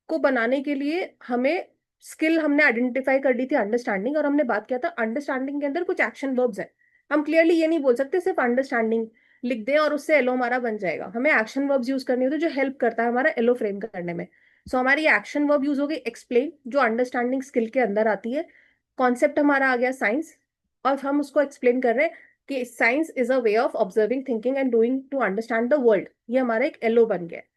को बनाने के लिए हमें स्किल हमने आइडेंटिफाई कर ली थी अंडरस्टैंडिंग, और हमने बात किया था अंडरस्टैंडिंग के अंदर कुछ एक्शन वर्ब्स हैं। हम क्लियरली ये नहीं बोल सकते सिर्फ अंडरस्टैंडिंग लिख दें और उससे एलो हमारा बन जाएगा, हमें एक्शन वर्ब्स यूज करने होते हैं जो हेल्प करता है हमारा एलो फ्रेम करने में। सो हमारी एक्शन वर्ब यूज हो गई एक्सप्लेन, जो अंडरस्टैंडिंग स्किल के अंदर आती है। कॉन्सेप्ट हमारा आ गया साइंस, और हम उसको एक्सप्लेन कर रहे हैं कि science is a way of observing, thinking and doing to understand the world. ये हमारा एक एलओ बन गया है।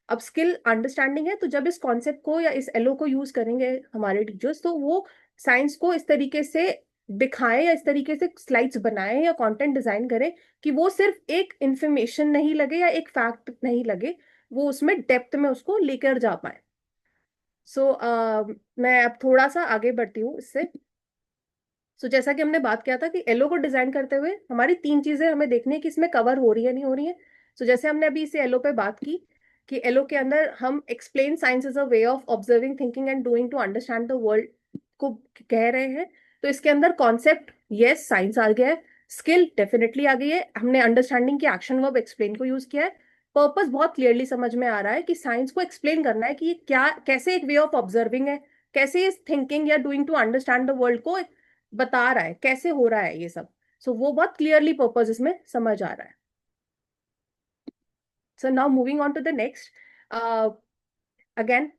अब स्किल अंडरस्टैंडिंग है, तो जब इस कॉन्सेप्ट को या इस एलओ को यूज करेंगे हमारे टीचर्स, तो वो साइंस को इस तरीके से दिखाएं या इस तरीके से स्लाइड्स बनाएं या कंटेंट डिजाइन करें कि वो सिर्फ एक इंफॉर्मेशन नहीं लगे या एक फैक्ट नहीं लगे, वो उसमें डेप्थ में उसको लेकर जा पाए। सो मैं अब थोड़ा सा आगे बढ़ती हूँ इससे। जैसा कि हमने बात किया था कि एलो को डिजाइन करते हुए हमारी तीन चीजें हमें देखनी है कि इसमें कवर हो रही है नहीं हो रही है। जैसे हमने अभी इसे एलो पे बात की कि एलो के अंदर हम explain science is a way of observing, thinking and doing to understand the world को कह रहे हैं। तो इसके अंदर कॉन्सेप्ट, यस साइंस आ गया है, स्किल डेफिनेटली आ गई है, हमने अंडरस्टैंडिंग के एक्शन वर्ब एक्सप्लेन को यूज किया है, पर्पस बहुत क्लियरली समझ में आ रहा है कि साइंस को एक्सप्लेन करना है कि ये क्या, कैसे एक वे ऑफ ऑब्जर्विंग है, कैसे इस थिंकिंग या doing to understand the world को बता रहा है, कैसे हो रहा है ये सब। वो बहुत क्लियरली पर्पस इसमें समझ आ रहा है। So now moving on to the next, again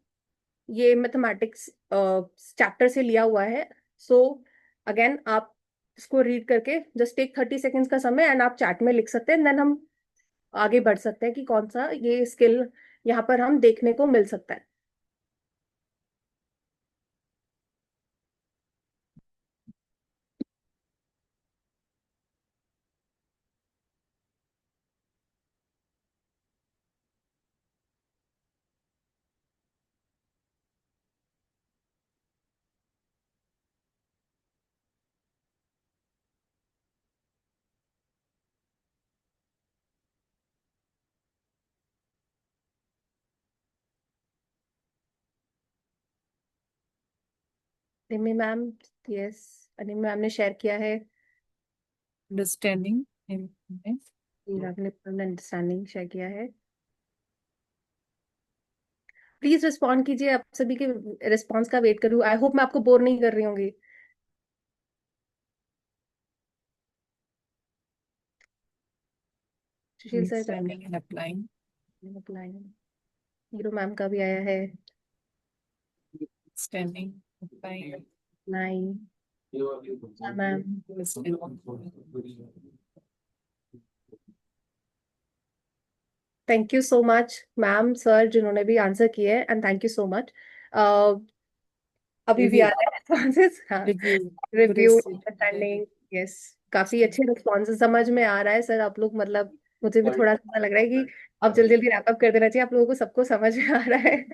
ये मैथमेटिक्स चैप्टर से लिया हुआ है। सो अगेन आप इसको रीड करके जस्ट टेक 30 सेकेंड्स का समय एंड आप चैट में लिख सकते हैं, देन हम आगे बढ़ सकते हैं कि कौन सा ये स्किल यहाँ पर हम देखने को मिल सकता है। रिमी मैम, यस, अनिम मैम ने शेयर किया है। अंडरस्टैंडिंग, आपने अंडरस्टैंडिंग शेयर किया है। प्लीज रिस्पॉन्ड कीजिए, आप सभी के रिस्पॉन्स का वेट करूँ। आई होप मैं आपको बोर नहीं कर रही होंगी। Sushil sir, understanding and applying, hero ma'am का भी आया है। Standing, applying, nine ma'am, 10 thank you so much ma'am sir जिन्होंने भी आंसर किए, and thank you so much. अभी भी आ रिव्यू रहा है responses? हाँ, review review, Suresh understanding, yes, काफी अच्छे रिस्पॉन्सेज समझ में आ रहा है सर। आप लोग मतलब मुझे भी थोड़ा सा लग रहा है कि अब जल्दी जल्दी रैप अप कर देना चाहिए, आप लोगों को सबको समझ में आ रहा है।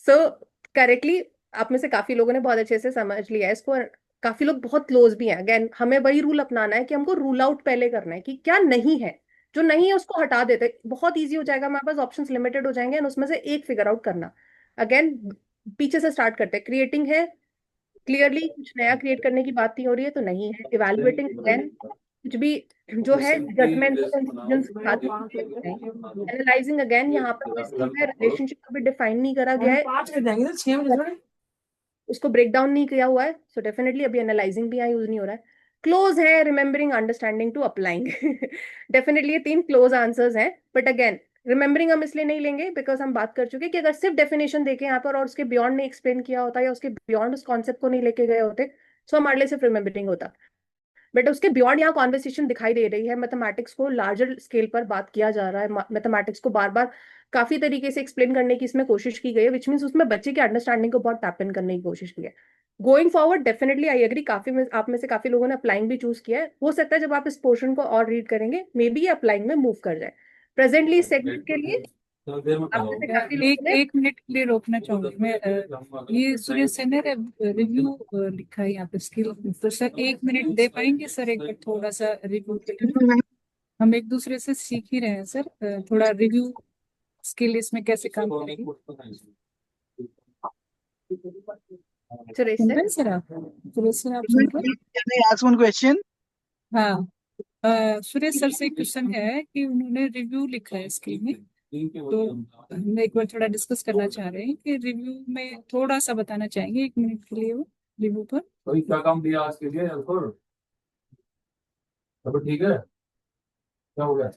सो करेक्टली आप में से काफी लोगों ने बहुत अच्छे से समझ लिया है इसको, और काफी लोग बहुत क्लोज भी हैं। अगेन हमें वही रूल अपनाना है कि हमको रूल आउट पहले करना है कि क्या नहीं है, जो नहीं है उसको हटा देते, बहुत इजी हो जाएगा, हमारे पास ऑप्शंस लिमिटेड हो जाएंगे, और उसमें से एक फिगर आउट करना। अगेन पीछे से स्टार्ट करते हैं, क्रिएटिंग है, क्लियरली कुछ नया क्रिएट करने की बात नहीं हो रही है तो नहीं है। इवैल्यूएटिंग देन कुछ भी जो है जजमेंट कंक्लूजन के साथ नहीं। एनालाइजिंग अगेन यहाँ पर कोई स्किल है, रिलेशनशिप कभी डिफाइन नहीं करा गया है, उसको ब्रेक डाउन नहीं किया हुआ है, सो डेफिनेटली अभी एनालाइजिंग भी यहाँ यूज नहीं हो रहा है। क्लोज है remembering, understanding to applying. Definitely ये तीन क्लोज आंसर्स हैं, बट अगेन रिमेम्बरिंग हम इसलिए नहीं लेंगे बिकॉज हम बात कर चुके हैं कि अगर सिर्फ डेफिनेशन देखे यहाँ पर और उसके बियॉन्ड नहीं एक्सप्लेन किया होता या उसके बियॉन्ड उस कॉन्सेप्ट को नहीं लेके गए होते, तो हमारे लिए सिर्फ रिमेम्बरिंग होता। बट उसके बियॉन्ड यहाँ कॉन्वर्सेशन दिखाई दे रही है, मैथमेटिक्स को लार्जर स्केल पर बात किया जा रहा है, मैथमेटिक्स को बार बार काफी तरीके से एक्सप्लेन करने की इसमें कोशिश की गई है, विच मीन्स उसमें बच्चे की अंडरस्टैंडिंग को बहुत टैप इन करने की कोशिश की है। Going forward definitely I agree, काफी में आप में से काफी लोगों ने अप्लाइंग भी चूज किया है, हो सकता है जब आप इस पोर्शन को और रीड करेंगे मे बी ये अप्लाइंग में मूव कर जाए। प्रेजेंटली इस सेगमेंट के लिए आप में से काफी एक लोगों ने एक मिनट के लिए रोकना चाहूंगी मैं। ये सुरेश सर ने रिव्यू लिखा है यहाँ पे स्किल, तो सर 1 मिनट दे पाएंगे सर एक बार थोड़ा सा रिव्यू के लिए? हम एक दूसरे से सीख ही रहे हैं सर, थोड़ा रिव्यू स्किल इसमें कैसे काम करेगी। सुरेश सुन सर। रहे हैं सर आप? सुरेश सर आप सुन रहे हैं? Can I ask one question? हाँ, सुरेश सर से क्वेश्चन है कि उन्होंने रिव्यू लिखा है स्किल में, तो हम एक बार थोड़ा डिस्कस करना चाह रहे हैं कि रिव्यू में थोड़ा सा बताना चाहेंगे 1 मिनट के लिए वो रिव्यू पर। भाई क्या काम दिया आज के लिए अंकुर? सब ठीक है? क्या हो गया?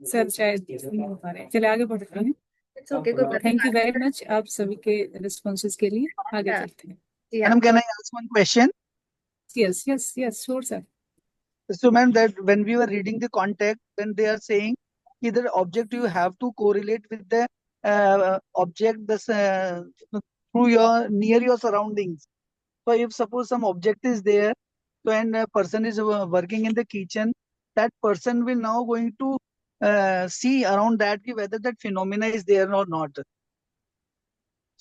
सर शायद नहीं हो पा रहे हैं, चले आगे बढ़ते हैं। इट्स ओके, कोई बात थैंक यू वेरी नहीं। मच आप सभी के रिस्पॉन्सेज के लिए, आगे चलते हैं। जी Madam, हाँ, can I ask one question? Yes yes yes sure sir. So, ma'am, that when we were reading the context, then they are saying either object you have to correlate with the object this, through your near your surroundings. So, if suppose some object is there, so and a person is working in the kitchen, that person will now going to see around that ki whether that phenomena is there or not.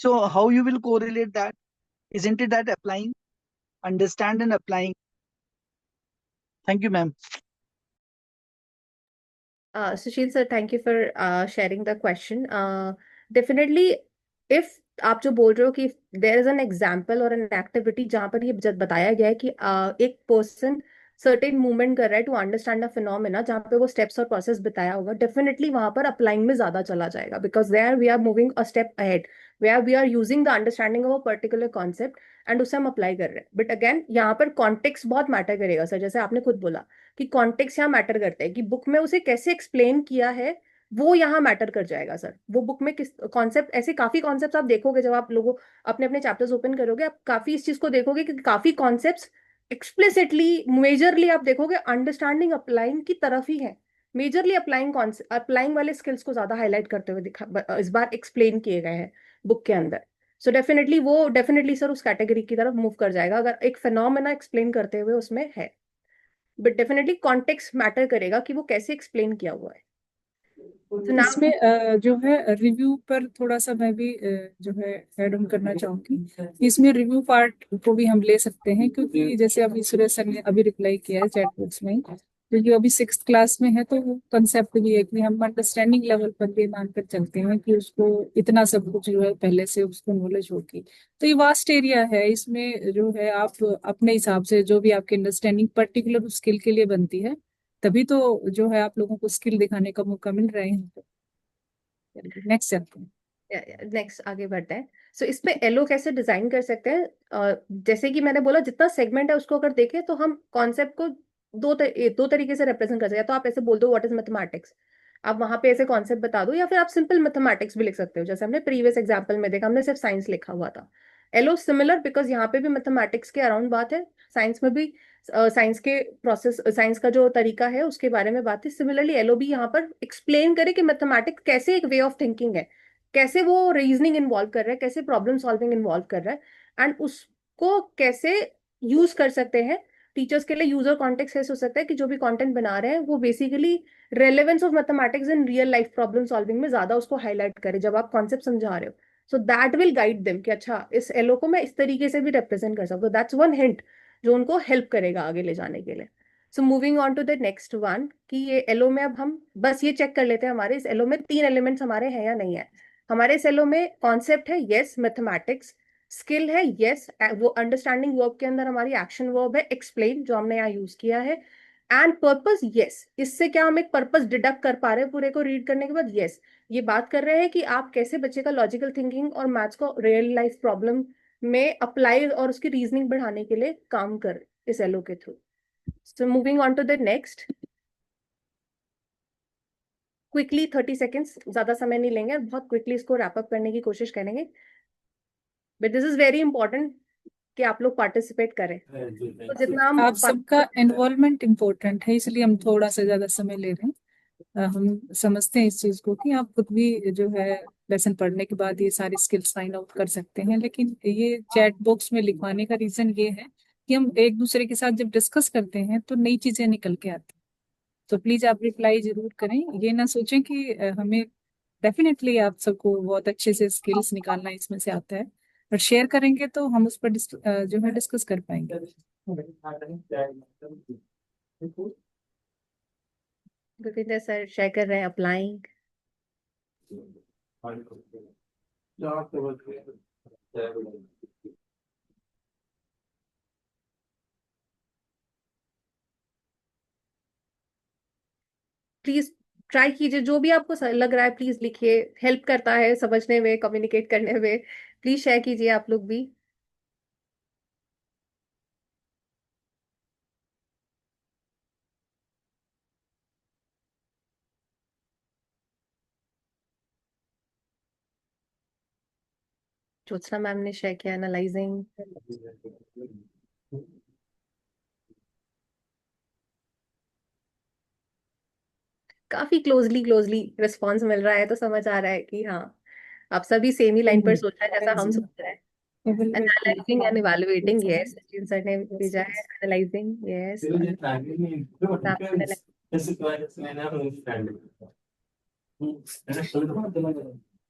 So, how you will correlate that? Isn't it that applying? Understand and applying. Thank you, ma'am. Sushil sir, thank you for sharing the question. Definitely if आप जो बोल रहे हो कि there is an example और an activity जहां पर ये बताया गया है कि एक पर्सन सर्टेन मूवमेंट कर रहा है टू अंडरस्टैंड अ फिनोमेना, जहाँ पे वो स्टेप्स और प्रोसेस बताया होगा, डेफिनेटली वहां पर अप्लाइंग में ज्यादा चला जाएगा because there we are moving a step ahead, where we are using the understanding of a particular concept and उसे हम अप्लाई कर रहे हैं। बट अगेन यहाँ पर कॉन्टेक्स्ट बहुत मैटर करेगा सर, जैसे आपने खुद बोला कि कॉन्टेक्स्ट यहाँ मैटर करता है कि बुक में उसे कैसे एक्सप्लेन किया है, वो यहाँ मैटर कर जाएगा सर। वो बुक में किस कॉन्सेप्ट, ऐसे काफी कॉन्सेप्ट्स आप देखोगे जब आप लोगों अपने अपने चैप्टर्स ओपन करोगे, आप काफी इस चीज को देखोगे कि काफी कॉन्सेप्ट्स एक्सप्लिसिटली मेजरली आप देखोगे अंडरस्टैंडिंग अप्लाइंग की तरफ ही है। मेजरली अप्लाइंग अप्लाइंग वाले स्किल्स को ज्यादा हाईलाइट करते हुए दिखा इस बार एक्सप्लेन किए गए हैं बुक के अंदर। सो डेफिनेटली वो डेफिनेटली सर उस कैटेगरी की तरफ मूव कर जाएगा अगर एक फिनोमेना एक्सप्लेन करते हुए उसमें है। बट डेफिनेटली कॉन्टेक्स्ट मैटर करेगा कि वो कैसे एक्सप्लेन किया हुआ है। तो नाउ इसमें जो है रिव्यू पर थोड़ा सा मैं भी जो है ऐड ऑन करना चाहूंगी। इसमें रिव्यू पार्ट को भी हम ले सकते हैं, क्योंकि जैसे अभी सुरेश सर ने अभी रिप्लाई किया है चैट बॉक्स में, क्योंकि अभी 6th क्लास में है, तो वो कंसेप्ट भी है कि हम अंडरस्टैंडिंग लेवल पर भी मानकर चलते हैं कि उसको इतना सब कुछ जो है पहले से उसको नॉलेज होगी। तो ये वास्ट एरिया है, इसमें जो है आप अपने हिसाब से जो भी आपकी अंडरस्टैंडिंग पर्टिकुलर स्किल के लिए बनती है, तभी तो जो है आप लोगों को स्किल दिखाने का मौका मिल रहा है। नेक्स्ट चलते हैं। नेक्स्ट आगे बढ़ते हैं। सो इस पे एलओ कैसे डिजाइन कर सकते हैं, जैसे कि मैंने बोला जितना सेगमेंट है उसको अगर देखें तो हम कॉन्सेप्ट को दो तरीके से रिप्रेजेंट कर सकते हैं। या तो आप ऐसे बोल दो व्हाट इज मैथमेटिक्स, आप वहां पे ऐसे कॉन्सेप्ट बता दो, या फिर आप सिंपल मैथमेटिक्स भी लिख सकते हो, जैसे हमने प्रीवियस एग्जाम्पल में देखा हमने सिर्फ साइंस लिखा हुआ था। एलओ सिमिलर बिकॉज यहाँ पे भी मैथमेटिक्स के अराउंड बात है, साइंस में भी साइंस के प्रोसेस, साइंस का जो तरीका है उसके बारे में बात है। सिमिलरली एलओ भी यहाँ पर एक्सप्लेन करे कि मैथमेटिक्स कैसे एक वे ऑफ थिंकिंग है, कैसे वो रीजनिंग इन्वॉल्व कर रहा है, कैसे प्रॉब्लम सॉल्विंग इन्वॉल्व कर रहा है, एंड उसको कैसे यूज कर सकते हैं। टीचर्स के लिए यूजर कॉन्टेक्स्ट ऐसे हो सकता है कि जो भी कंटेंट बना रहे हैं वो basically relevance of mathematics in real life problem solving में ज्यादा उसको हाईलाइट करे जब आप कॉन्सेप्ट समझा रहे हो। So that will guide them कि अच्छा इस एलओ को मैं इस तरीके से भी रिप्रेजेंट कर सकता हूँ। दैट्स वन हिंट जो उनको हेल्प करेगा आगे ले जाने के लिए। So moving on to the next one कि ये एलओ में अब हम बस ये चेक कर लेते हैं हमारे इस एलओ में 3 एलिमेंट्स हमारे हैं या नहीं है। हमारे इस एलओ में कॉन्सेप्ट है यस मैथमेटिक्स, स्किल है यस, वो अंडरस्टैंडिंग वर्ब के अंदर हमारी एक्शन वर्ब है एक्सप्लेन जो हमने यहाँ यूज किया है, एंड पर्पस यस। इससे क्या हम एक पर्पस डिडक्ट कर पा रहे हैं पूरे को रीड करने के बाद? यस। ये बात कर रहे हैं कि आप कैसे बच्चे का लॉजिकल थिंकिंग और मैथ्स को रियल लाइफ प्रॉब्लम में अप्लाई और उसकी रीजनिंग बढ़ाने के लिए काम कर इस एलओ के थ्रू। So moving on to the next, quickly 30 seconds, ज्यादा समय नहीं लेंगे, बहुत क्विकली इसको रैप अप करने की कोशिश करेंगे, but this is very important कि आप लोग पार्टिसिपेट करें। तो जितना हम आप सबका इन्वॉल्वमेंट इम्पोर्टेंट है, इसलिए हम थोड़ा सा ज्यादा समय ले रहे हैं। हम समझते हैं इस चीज को कि आप खुद भी जो है लेसन पढ़ने के बाद ये सारी स्किल्स फाइंड आउट कर सकते हैं, लेकिन ये चैट बॉक्स में लिखवाने का रीजन ये है कि हम एक दूसरे के साथ जब डिस्कस करते हैं तो नई चीजें निकल के आती हैं। तो प्लीज आप रिप्लाई जरूर करें, ये ना सोचें कि हमें डेफिनेटली आप सबको बहुत अच्छे से स्किल्स निकालना इसमें से आता है, और शेयर करेंगे तो हम उस पर जो है डिस्कस कर पाएंगे। गुरविंदर सर शेयर कर रहे हैं अप्लाइंग। प्लीज ट्राई कीजिए, जो भी आपको लग रहा है प्लीज लिखिए, हेल्प करता है समझने में, कम्युनिकेट करने में। प्लीज शेयर कीजिए आप लोग भी। ज्योत्सना मैम ने शेयर किया एनालाइजिंग। काफी क्लोजली क्लोजली रिस्पॉन्स मिल रहा है, तो समझ आ रहा है कि हाँ आप सभी सेम ही लाइन पर सोच रहे हैं जैसा हम सोच रहे हैं। Analysing and evaluating, yes Sachin sir ने भेजा है एनालाइजिंग, यस।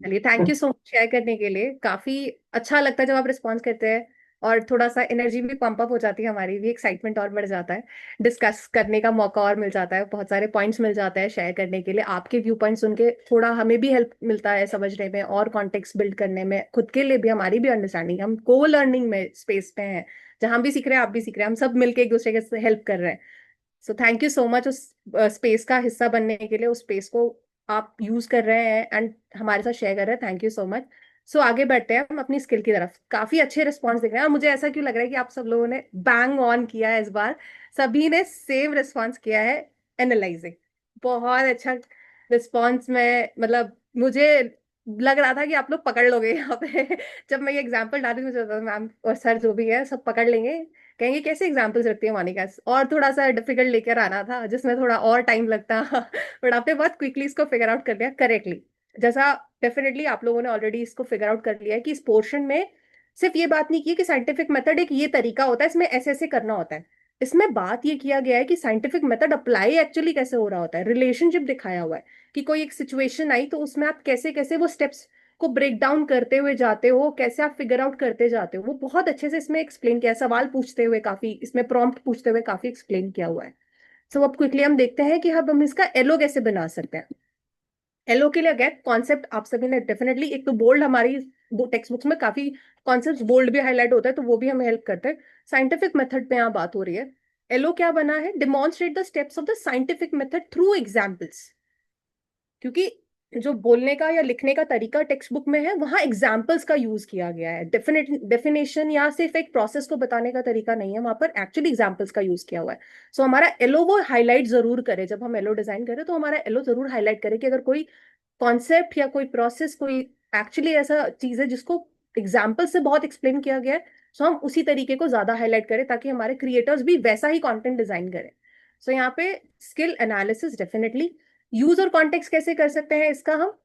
चलिए thank you so much share करने के लिए। काफी अच्छा लगता है जब आप रिस्पॉन्स करते हैं, और थोड़ा सा एनर्जी भी पंप अप हो जाती है, हमारी भी एक्साइटमेंट और बढ़ जाता है, डिस्कस करने का मौका और मिल जाता है, बहुत सारे पॉइंट्स मिल जाते हैं शेयर करने के लिए। आपके व्यू पॉइंट्स सुन के थोड़ा हमें भी हेल्प मिलता है समझने में और कॉन्टेक्स्ट बिल्ड करने में, खुद के लिए भी हमारी भी अंडरस्टैंडिंग, हम को लर्निंग में स्पेस पे हैं जहां भी सीख रहे हैं, आप भी सीख रहे हैं, हम सब मिलके एक दूसरे के हेल्प कर रहे हैं। So thank you so much उस स्पेस का हिस्सा बनने के लिए, उस स्पेस को आप यूज कर रहे हैं एंड हमारे साथ शेयर कर रहे हैं, थैंक यू सो मच। सो आगे बढ़ते हैं हम अपनी स्किल की तरफ। काफी अच्छे रिस्पॉन्स दिख रहे हैं, और मुझे ऐसा क्यों लग रहा है कि आप सब लोगों ने बैंग ऑन किया है इस बार, सभी ने सेम रिस्पॉन्स किया है एनालाइजिंग। बहुत अच्छा रिस्पॉन्स में, मतलब मुझे लग रहा था कि आप लोग पकड़ लोगे यहाँ पे जब मैं ये एग्जाम्पल डाली मुझे मैम और सर जो भी है सब पकड़ लेंगे, कहेंगे कैसे एग्जाम्पल्स रखती है मोनिका, और थोड़ा सा डिफिकल्ट लेकर आना था जिसमें थोड़ा और टाइम लगता बट आपने बहुत क्विकली इसको फिगर आउट कर लिया करेक्टली। जैसा डेफिनेटली आप लोगों ने ऑलरेडी इसको फिगर आउट कर लिया है कि इस पोर्शन में सिर्फ ये बात नहीं की कि साइंटिफिक मेथड एक ये तरीका होता है, इसमें ऐसे ऐसे करना होता है। इसमें बात ये किया गया है कि साइंटिफिक मेथड अप्लाई एक्चुअली कैसे हो रहा होता है, रिलेशनशिप दिखाया हुआ है कि कोई एक सिचुएशन आई तो उसमें आप कैसे कैसे वो स्टेप्स को ब्रेक डाउन करते हुए जाते हो, कैसे आप फिगर आउट करते जाते हो, वो बहुत अच्छे से इसमें एक्सप्लेन किया है, सवाल पूछते हुए काफी, इसमें प्रॉम्प्ट पूछते हुए काफी एक्सप्लेन किया हुआ है। सो अब क्विकली हम देखते हैं कि हम इसका एलओ कैसे बना सकते हैं। एलओ के लिए अगेन कॉन्सेप्ट आप सभी ने डेफिनेटली, एक तो बोल्ड, हमारी टेक्स्ट बुक्स में काफी कॉन्सेप्ट बोल्ड भी हाईलाइट होता है तो वो भी हमें हेल्प करते हैं। साइंटिफिक मेथड पे यहाँ बात हो रही है, एलओ क्या बना है, demonstrate the steps of the scientific method through examples. क्योंकि जो बोलने का या लिखने का तरीका टेक्स्ट बुक में है, वहां एग्जाम्पल्स का यूज किया गया है, डेफिनेशन या सिर्फ एक प्रोसेस को बताने का तरीका नहीं है, वहां पर एक्चुअली एग्जाम्पल्स का यूज किया हुआ है। सो हमारा एलओ वो हाईलाइट जरूर करे, जब हम एलओ डिजाइन करें तो हमारा एलओ जरूर हाईलाइट करे कि अगर कोई कॉन्सेप्ट या कोई प्रोसेस, कोई एक्चुअली ऐसा चीज है जिसको एग्जाम्पल से बहुत एक्सप्लेन किया गया है, सो हम उसी तरीके को ज्यादा हाईलाइट करें ताकि हमारे क्रिएटर्स भी वैसा ही कंटेंट डिजाइन करें। सो यहाँ पे स्किल एनालिसिस डेफिनेटली, यूज और कॉन्टेक्स्ट कैसे कर सकते हैं इसका हम,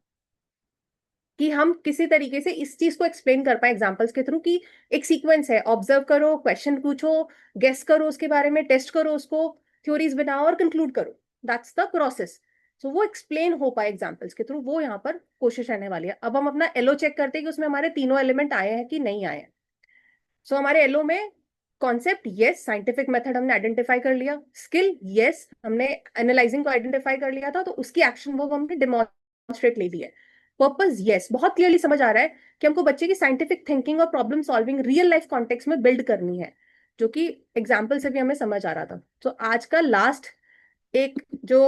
कि हम किसी तरीके से इस चीज को एक्सप्लेन कर पाए एग्जांपल्स के थ्रू, कि एक सीक्वेंस है, ऑब्जर्व करो, क्वेश्चन पूछो, गेस करो उसके बारे में, टेस्ट करो उसको, थ्योरीज बनाओ और कंक्लूड करो, दैट्स द प्रोसेस। सो वो एक्सप्लेन हो पाए एग्जांपल्स के थ्रू, वो यहाँ पर कोशिश रहने वाली है। अब हम अपना एलो चेक करते हैं कि उसमें हमारे तीनों एलिमेंट आए हैं कि नहीं आए हैं। सो हमारे एलो में कॉन्सेप्ट यस, साइंटिफिक मेथड हमने आइडेंटिफाई कर लिया, स्किल यस, हमने एनालाइजिंग को आइडेंटिफाई कर लिया था तो उसकी एक्शन वो हमने डेमोन्स्ट्रेट ले ली है। पर्पस यस, बहुत क्लियरली समझ आ रहा है कि हमको बच्चे की साइंटिफिक थिंकिंग और problem solving real life context में बिल्ड करनी है, जो कि एग्जाम्पल से भी हमें समझ आ रहा था। तो आज का लास्ट एक जो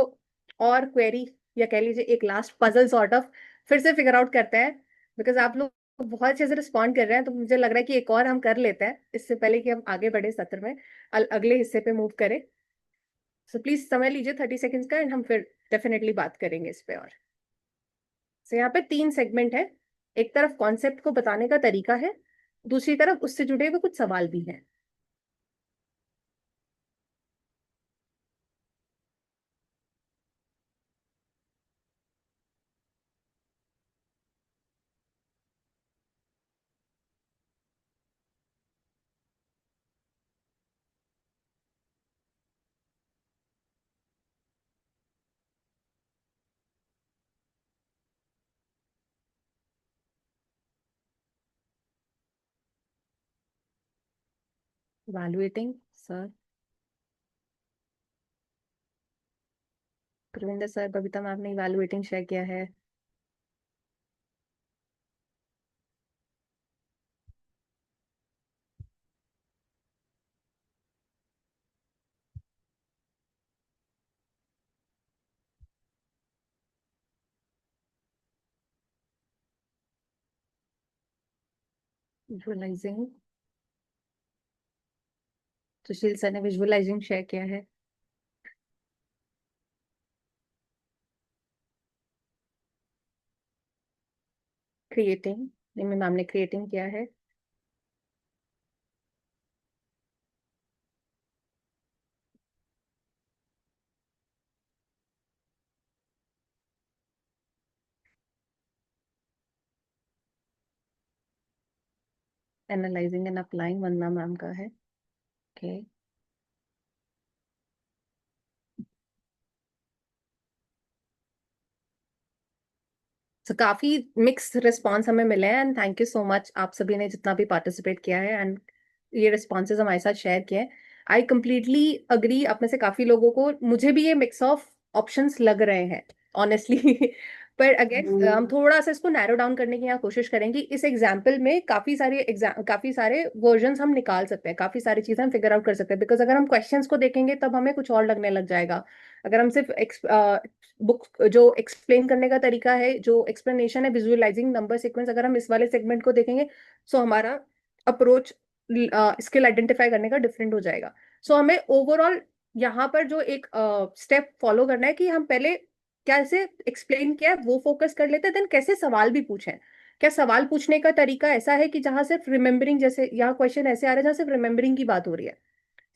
और क्वेरी, या कह लीजिए एक लास्ट पजल सॉर्ट ऑफ फिर से फिगर आउट करते हैं, बिकॉज आप लोग बहुत अच्छे से रिस्पॉन्ड कर रहे हैं, तो मुझे लग रहा है कि एक और हम कर लेते हैं इससे पहले कि हम आगे बढ़े सत्र में, अगले हिस्से पे मूव करें। सो प्लीज समय लीजिए 30 सेकेंड्स का, एंड हम फिर डेफिनेटली बात करेंगे इस पे। और सो यहाँ पे 3 सेगमेंट है, एक तरफ कॉन्सेप्ट को बताने का तरीका है, दूसरी तरफ उससे जुड़े हुए कुछ सवाल भी हैं। Evaluating sir, Gurvinder sir, Babita ma'am ने इवैल्यूएटिंग शेयर किया है। विजुअलाइजिंग, सुशील सर ने विजुअलाइजिंग शेयर किया है। क्रिएटिंग, निम्न मैम ने क्रिएटिंग किया है। Analysing and applying Vandana ma'am का है। ओके, तो काफी मिक्स रिस्पॉन्स हमें मिले हैं, and thank you so much आप सभी ने जितना भी पार्टिसिपेट किया है एंड ये रिस्पॉन्सेज हमारे साथ शेयर किए हैं। आई कंप्लीटली अग्री, आप में से काफी लोगों को, मुझे भी ये मिक्स ऑफ ऑप्शंस लग रहे हैं ऑनेस्टली पर अगेन हम थोड़ा सा इसको नैरो डाउन करने की यहाँ कोशिश करेंगे। इस एग्जाम्पल में काफी सारे वर्जन हम निकाल सकते हैं, काफी सारी चीजें हम फिगर आउट कर सकते हैं, बिकॉज अगर हम क्वेश्चंस को देखेंगे तब हमें कुछ और लगने लग जाएगा। अगर हम सिर्फ बुक जो एक्सप्लेन करने का तरीका है, जो एक्सप्लेनेशन है विजुअलाइजिंग नंबर सीक्वेंस, अगर हम इस वाले सेगमेंट को देखेंगे सो हमारा अप्रोच स्किल आइडेंटिफाई करने का डिफरेंट हो जाएगा। सो हमें ओवरऑल यहाँ पर जो एक स्टेप फॉलो करना है कि हम पहले कैसे एक्सप्लेन किया है वो फोकस कर लेते हैं, देन कैसे सवाल भी पूछें। क्या सवाल पूछने का तरीका ऐसा है कि जहां सिर्फ रिमेम्बरिंग, जैसे यहाँ क्वेश्चन ऐसे आ रहे हैं जहां सिर्फ रिमेम्बरिंग की बात हो रही है,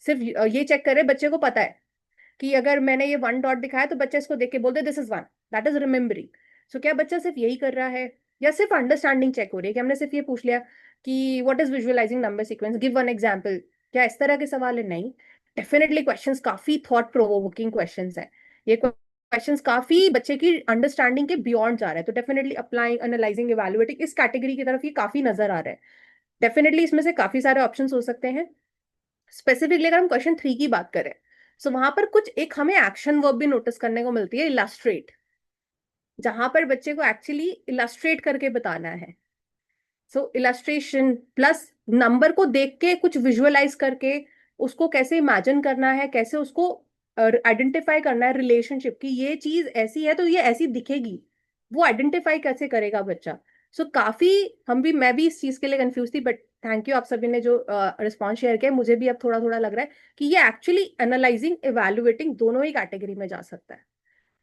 सिर्फ ये चेक करे बच्चे को पता है कि अगर मैंने ये 1 डॉट दिखाया तो बच्चा इसको देख के बोलते this is 1, that is remembering. So क्या बच्चा सिर्फ यही कर रहा है, या सिर्फ अंडरस्टैंडिंग चेक हो रही है कि हमने सिर्फ ये पूछ लिया कि what is visualising number sequence, give one example, क्या इस तरह के सवाल है? नहीं, डेफिनेटली क्वेश्चंस काफी थॉट प्रोवोकिंग क्वेश्चंस हैं। ये क्वेश्चंस काफी बच्चे की अंडरस्टैंडिंग के बियॉन्ड जा रहे हैं, तो डेफिनेटली अप्लाइंग, एनालाइजिंग, इवैल्यूएटिंग इस कैटेगरी की तरफ ये काफी नजर आ रहा है। डेफिनेटली इसमें से काफी सारे ऑप्शन हो सकते हैं। स्पेसिफिकली अगर हम क्वेश्चन 3 की बात करें, सो वहां पर कुछ एक हमें एक्शन वर्ब भी नोटिस करने को मिलती है, इलस्ट्रेट, जहां पर बच्चे को एक्चुअली इलस्ट्रेट करके बताना है। सो इलस्ट्रेशन प्लस नंबर को देख के कुछ विजुअलाइज करके उसको कैसे इमेजिन करना है, कैसे उसको आइडेंटिफाई करना है रिलेशनशिप की, ये चीज ऐसी है तो ये ऐसी दिखेगी, वो आइडेंटिफाई कैसे करेगा बच्चा। सो काफी मैं भी इस चीज के लिए कंफ्यूज थी, बट थैंक यू आप सभी ने जो रिस्पॉन्स शेयर किया, मुझे भी अब थोड़ा थोड़ा लग रहा है कि ये एक्चुअली एनालाइजिंग, इवैल्यूएटिंग दोनों ही कैटेगरी में जा सकता है,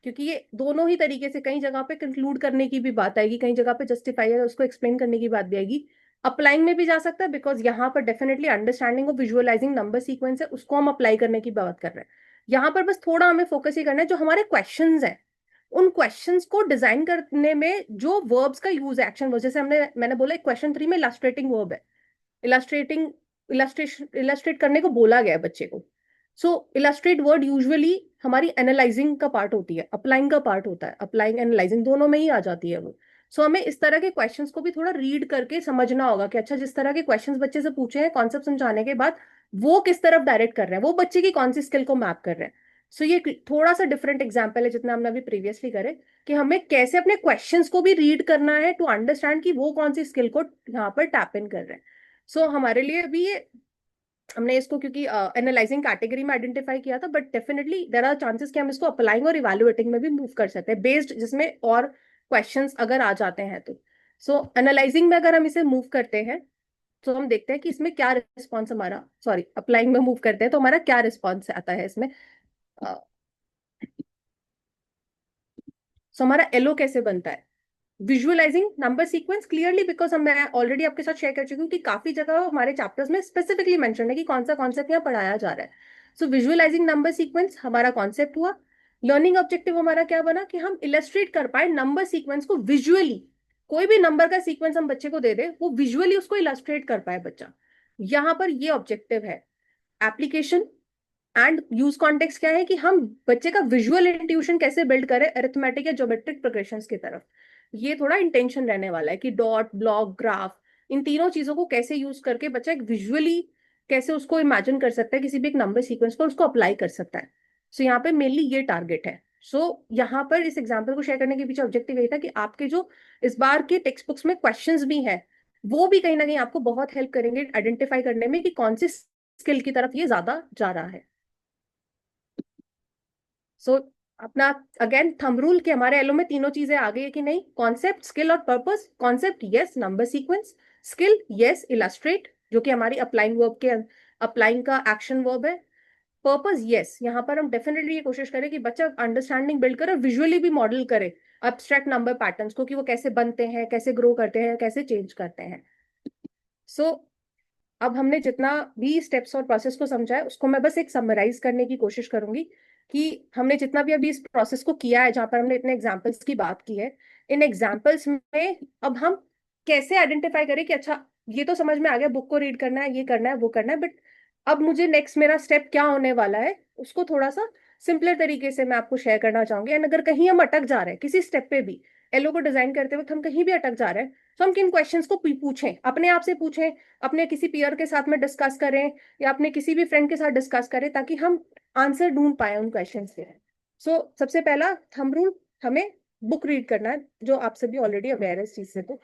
क्योंकि ये दोनों ही तरीके से, कई जगह पे कंक्लूड करने की भी बात आएगी, कई जगह पे जस्टिफाई है उसको एक्सप्लेन करने की बात भी आएगी, अप्लाइंग में भी जा सकता है, बिकॉज यहाँ पर definitely understanding of visualising number sequence है, उसको हम अप्लाई करने की बात कर रहे हैं। यहाँ पर बस थोड़ा हमें फोकस ही करना है जो हमारे क्वेश्चंस हैं, उन क्वेश्चंस को डिजाइन करने में जो वर्ब्स का यूज है, एक्शन वर्ब, जैसे मैंने बोला क्वेश्चन 3 में इलस्ट्रेटिंग वर्ब है, इलस्ट्रेटिंग इलस्ट्रेट करने को बोला गया है बच्चे को। सो इलस्ट्रेट वर्ड यूजुअली हमारी एनालाइजिंग का पार्ट होती है, अप्लाइंग का पार्ट होता है, अप्लाइंग एनालाइजिंग दोनों में ही आ जाती है वो। सो हमें इस तरह के क्वेश्चंस को भी थोड़ा रीड करके समझना होगा कि अच्छा जिस तरह के क्वेश्चंस बच्चे से पूछे हैं कॉन्सेप्ट समझाने के बाद, वो किस तरफ डायरेक्ट कर रहे हैं, वो बच्चे की कौन सी स्किल को मैप कर रहे हैं। सो ये थोड़ा सा डिफरेंट एग्जाम्पल है जितना हमने अभी प्रीवियसली करे, कि हमें कैसे अपने क्वेश्चंस को भी रीड करना है टू अंडरस्टैंड कि वो कौन सी स्किल को यहाँ पर टैप इन कर रहे हैं। सो हमारे लिए भी ये, हमने इसको क्योंकि एनालाइजिंग कैटेगरी में आइडेंटिफाई किया था, but definitely there are chances कि हम इसको अप्लाइंग और इवैल्यूएटिंग में भी मूव कर सकते हैं, बेस्ड जिसमें और क्वेश्चंस अगर आ जाते हैं तो। सो एनालाइजिंग में अगर हम इसे मूव करते हैं तो हम देखते हैं कि इसमें क्या रिस्पॉन्स हमारा, सॉरी अप्लाइंग में मूव करते हैं तो हमारा क्या रिस्पॉन्स आता है इसमें। सो हमारा एलओ कैसे बनता है, visualising number sequence clearly, because मैं ऑलरेडी आपके साथ शेयर कर चुकी हूँ कि काफी जगह हमारे चैप्टर्स में स्पेसिफिकली मेंशन है कि कौन सा कॉन्सेप्ट यहाँ पढ़ाया जा रहा है। सो विजुअलाइजिंग नंबर सीक्वेंस हमारा कॉन्सेप्ट हुआ। लर्निंग ऑब्जेक्टिव हमारा क्या बना कि हम इलस्ट्रेट कर पाए नंबर सीक्वेंस को विजुअली, कोई भी नंबर का सीक्वेंस हम बच्चे को दे दे वो विजुअली उसको इलस्ट्रेट कर पाए बच्चा, यहाँ पर ये ऑब्जेक्टिव है। एप्लीकेशन एंड यूज कॉन्टेक्स्ट क्या है कि हम बच्चे का विजुअल इंट्यूशन कैसे बिल्ड करें अरिथमेटिक या ज्योमेट्रिक प्रोग्रेशंस की तरफ, ये थोड़ा इंटेंशन रहने वाला है कि डॉट ब्लॉक ग्राफ इन तीनों चीजों को कैसे यूज करके बच्चा एक विजुअली कैसे उसको इमेजिन कर सकता है किसी भी एक नंबर सीक्वेंस को, उसको अप्लाई कर सकता है। सो यहाँ पे मेनली ये टारगेट है। सो यहाँ पर इस एग्जाम्पल को शेयर करने के पीछे ऑब्जेक्टिव यही था कि आपके जो इस बार के टेक्स्ट बुक्स में क्वेश्चंस भी हैं वो भी कहीं ना कहीं आपको बहुत हेल्प करेंगे आइडेंटिफाई करने में कि कौन सी स्किल की तरफ ये ज्यादा जा रहा है। सो अपना अगेन थंब रूल कि हमारे एलो में तीनों चीजें आ गई है कि नहीं, कॉन्सेप्ट स्किल और purpose. Concept yes number sequence, skill yes illustrate जो कि हमारी अप्लाइंग वर्ब के अप्लाइंग का एक्शन वर्ब है। पर्पस यस, यहाँ पर हम डेफिनेटली ये कोशिश करें कि बच्चा अंडरस्टैंडिंग बिल्ड करे और विजुअली भी मॉडल करे अब्स्ट्रैक्ट नंबर पैटर्न्स को कि वो कैसे बनते हैं, कैसे ग्रो करते हैं, कैसे चेंज करते हैं। सो अब हमने जितना भी स्टेप्स और प्रोसेस को समझा है उसको मैं बस एक समराइज करने की कोशिश करूंगी कि हमने जितना भी अभी इस प्रोसेस को किया है, जहां पर हमने इतने एग्जांपल्स की बात की है, इन एग्जांपल्स में अब हम कैसे आइडेंटिफाई करें कि अच्छा ये तो समझ में आ गया, बुक को रीड करना है, ये करना है, वो करना है, बट अब मुझे नेक्स्ट मेरा स्टेप क्या होने वाला है उसको थोड़ा सा सिंपलर तरीके से मैं आपको शेयर करना चाहूंगी। एंड अगर कहीं हम अटक जा रहे हैं किसी स्टेप पे भी, एलो को डिजाइन करते वक्त हम कहीं भी अटक जा रहे हैं, तो हम किन क्वेश्चंस को पूछें, अपने आप से पूछें, अपने किसी पीयर के साथ में डिस्कस करें या अपने किसी भी फ्रेंड के साथ डिस्कस करें ताकि हम आंसर ढूंढ पाए उन क्वेश्चंस के। सो सबसे पहला थंब रूल, हमें बुक रीड करना है, जो आप सभी ऑलरेडी अवेयर है इस चीज से। तो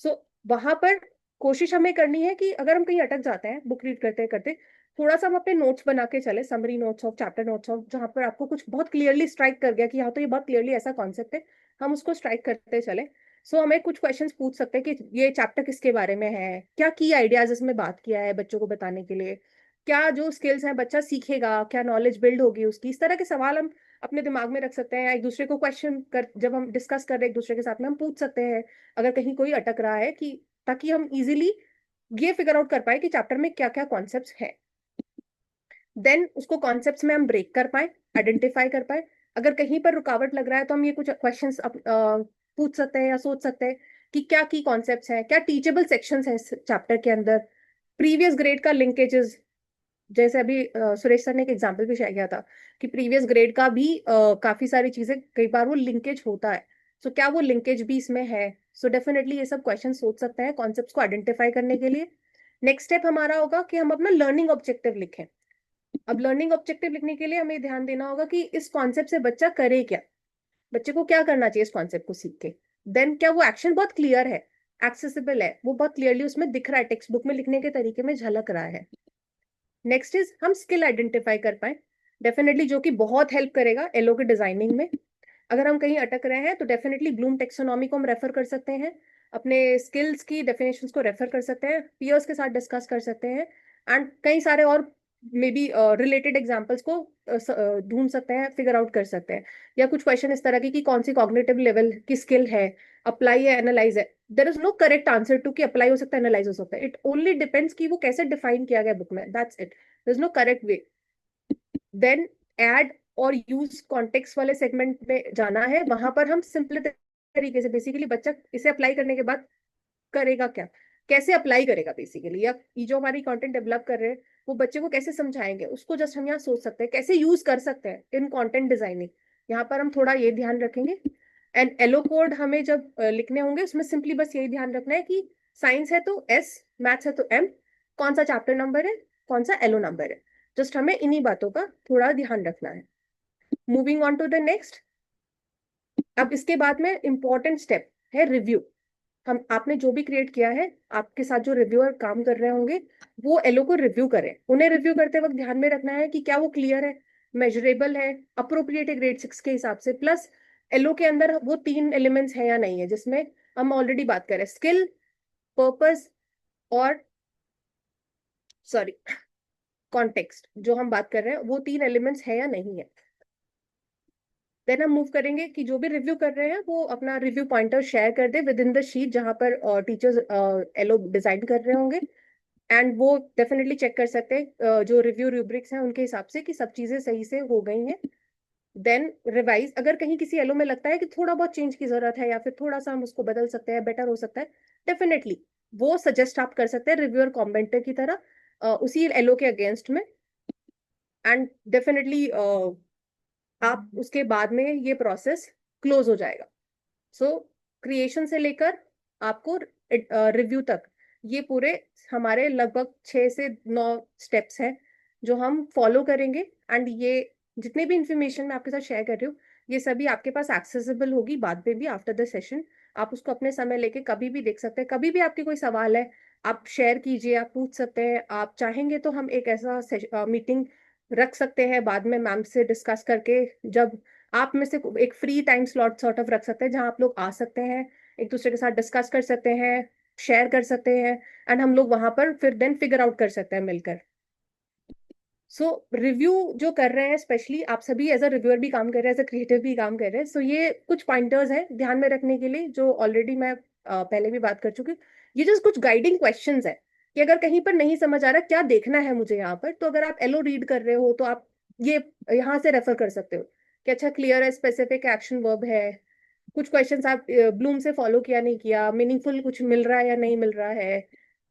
सो वहां पर कोशिश हमें करनी है कि अगर हम कहीं अटक जाते हैं बुक रीड करते करते, थोड़ा सा हम अपने नोट्स बना के चले, summary notes of chapter notes of, जहां पर आपको कुछ बहुत क्लियरली स्ट्राइक कर गया कि हाँ तो ये बहुत क्लियरली ऐसा कॉन्सेप्ट है, हम उसको स्ट्राइक करते चले। सो हमें कुछ क्वेश्चंस पूछ सकते हैं कि ये चैप्टर किसके बारे में है, क्या की आइडियाज इसमें बात किया है बच्चों को बताने के लिए, क्या जो स्किल्स हैं बच्चा सीखेगा, क्या नॉलेज बिल्ड होगी उसकी, इस तरह के सवाल हम अपने दिमाग में रख सकते हैं। या एक दूसरे को क्वेश्चन कर, जब हम डिस्कस कर रहे हैं एक दूसरे के साथ में, हम पूछ सकते हैं अगर कहीं कोई अटक रहा है, कि ताकि हम इजीली ये फिगर आउट कर पाए कि चैप्टर में क्या क्या कॉन्सेप्ट्स है। देन उसको कॉन्सेप्ट्स में हम ब्रेक कर पाए, आइडेंटिफाई कर पाए। अगर कहीं पर रुकावट लग रहा है तो हम ये कुछ क्वेश्चंस पूछ सकते हैं या सोच सकते हैं कि क्या की कॉन्सेप्ट्स हैं, क्या टीचेबल सेक्शंस हैं इस चैप्टर के अंदर, प्रीवियस ग्रेड का लिंकेजेस, जैसे अभी सुरेश सर ने एक एग्जांपल भी शेयर किया था कि प्रीवियस ग्रेड का भी काफी सारी चीजें कई बार वो लिंकेज होता है। सो क्या वो लिंकेज भी इसमें है? सो डेफिनेटली ये सब क्वेश्चन सोच सकते हैं कॉन्सेप्ट्स को आइडेंटिफाई करने के लिए। नेक्स्ट स्टेप हमारा होगा कि हम अपना लर्निंग ऑब्जेक्टिव लिखें। अब लर्निंग ऑब्जेक्टिव लिखने के लिए हमें ध्यान देना होगा कि इस कॉन्सेप्ट से बच्चा करे क्या, बच्चे को क्या करना चाहिए इस कॉन्सेप्ट को सीख के। देन क्या वो एक्शन बहुत क्लियर है, एक्सेसिबल है, वो बहुत क्लियरली उसमें दिख रहा है, टेक्स्ट बुक में लिखने के तरीके में झलक रहा है। नेक्स्ट इज हम स्किल आइडेंटिफाई कर पाए, डेफिनेटली जो कि बहुत हेल्प करेगा एलो के डिजाइनिंग में। अगर हम कहीं अटक रहे हैं तो डेफिनेटली ब्लूम टेक्सोनॉमी को हम रेफर कर सकते हैं, अपने स्किल्स की डेफिनेशंस को रेफर कर सकते हैं, पीयर्स के साथ डिस्कस कर सकते हैं, एंड कई सारे और मे बी रिलेटेड एग्जाम्पल्स को ढूंढ सकते हैं, फिगर आउट कर सकते हैं। या कुछ क्वेश्चन इस तरह की कि कौन सी कॉग्निटिव लेवल की स्किल है अप्लाई है, एनालाइज है, there is no correct answer to कि अप्लाई हो सकता है, एनालाइज हो सकता है. इट ओनली डिपेंड्स कि वो कैसे डिफाइन किया गया बुक में, that's it. There is no correct way. Then add और यूज कॉन्टेक्स्ट वाले सेगमेंट में जाना है. वहां पर हम सिंपल तरीके से बेसिकली बच्चा इसे अप्लाई करने के बाद करेगा क्या, कैसे अप्लाई करेगा बेसिकली, या ये जो हमारी कंटेंट डेवलप कर रहे हैं वो बच्चे को कैसे समझाएंगे, उसको जस्ट हम यहाँ सोच सकते हैं कैसे यूज कर सकते हैं इन कंटेंट डिजाइनिंग. यहाँ पर हम थोड़ा ये ध्यान रखेंगे. एंड एलो कोड हमें जब लिखने होंगे उसमें सिंपली बस यही ध्यान रखना है कि साइंस है तो एस, मैथ्स है तो एम, कौन सा चैप्टर नंबर है, कौन सा एलो नंबर है. जस्ट हमें इन्हीं बातों का थोड़ा ध्यान रखना है. Moving on to the next. अब इसके बाद में इंपॉर्टेंट स्टेप है रिव्यू. हम आपने जो भी क्रिएट किया है, आपके साथ जो रिव्यूअर काम कर रहे होंगे वो एलो को रिव्यू करें. उन्हें रिव्यू करते वक्त ध्यान में रखना है कि क्या वो क्लियर है, मेजरेबल है, अप्रोप्रिएट है ग्रेड 6 के हिसाब से, प्लस एलो के अंदर वो 3 एलिमेंट्स है या नहीं है जिसमें हम ऑलरेडी बात करें, स्किल, पर्पस और सॉरी कॉन्टेक्स्ट. जो हम बात कर रहे हैं वो 3 एलिमेंट्स है या नहीं है. देन हम मूव करेंगे कि जो भी रिव्यू कर रहे हैं वो अपना रिव्यू पॉइंटर शेयर कर दे विद इन द शीट जहां पर टीचर्स एलो डिजाइन कर रहे होंगे. एंड वो डेफिनेटली चेक कर सकते हैं जो रिव्यू रूब्रिक्स हैं उनके हिसाब से कि सब चीजें सही से हो गई हैं. Then revise. अगर कहीं किसी एलो में लगता है कि थोड़ा बहुत चेंज की जरूरत है या फिर थोड़ा सा हम उसको बदल सकते हैं, बेटर हो सकता है, डेफिनेटली वो सजेस्ट आप कर सकते हैं रिव्यूअर कमेंटर की तरह उसी एलो के अगेंस्ट में. एंड डेफिनेटली आप उसके बाद में ये प्रोसेस क्लोज हो जाएगा. सो क्रिएशन से लेकर आपको रिव्यू तक ये पूरे हमारे लगभग 6 से 9 स्टेप्स हैं जो हम फॉलो करेंगे. एंड ये जितने भी इंफॉर्मेशन मैं आपके साथ शेयर कर रही हूँ ये सभी आपके पास एक्सेसिबल होगी बाद में भी आफ्टर द सेशन. आप उसको अपने समय लेके कभी भी देख सकते हैं. कभी भी आपके कोई सवाल है आप शेयर कीजिए, आप पूछ सकते हैं. आप चाहेंगे तो हम एक ऐसा मीटिंग रख सकते हैं बाद में मैम से डिस्कस करके, जब आप में से एक free time slot sort of रख सकते हैं जहां आप लोग आ सकते हैं, एक दूसरे के साथ डिस्कस कर सकते हैं, शेयर कर सकते हैं. एंड हम लोग वहां पर फिर देन फिगर आउट कर सकते हैं मिलकर. सो रिव्यू जो कर रहे हैं स्पेशली आप सभी एज अ रिव्यूअर भी काम कर रहे हैं, एज अ क्रिएटिव भी काम कर रहे हैं. सो ये कुछ पॉइंटर्स हैं ध्यान में रखने के लिए जो ऑलरेडी मैं पहले भी बात कर चुकी हूँ. ये जस्ट कुछ गाइडिंग क्वेश्चंस है कि अगर कहीं पर नहीं समझ आ रहा क्या देखना है मुझे यहाँ पर, तो अगर आप एलो रीड कर रहे हो तो आप ये यहाँ से रेफर कर सकते हो कि अच्छा क्लियर है, स्पेसिफिक एक्शन वर्ब है. कुछ क्वेश्चंस आप ब्लूम से फॉलो किया नहीं किया, मीनिंगफुल कुछ मिल रहा है या नहीं मिल रहा है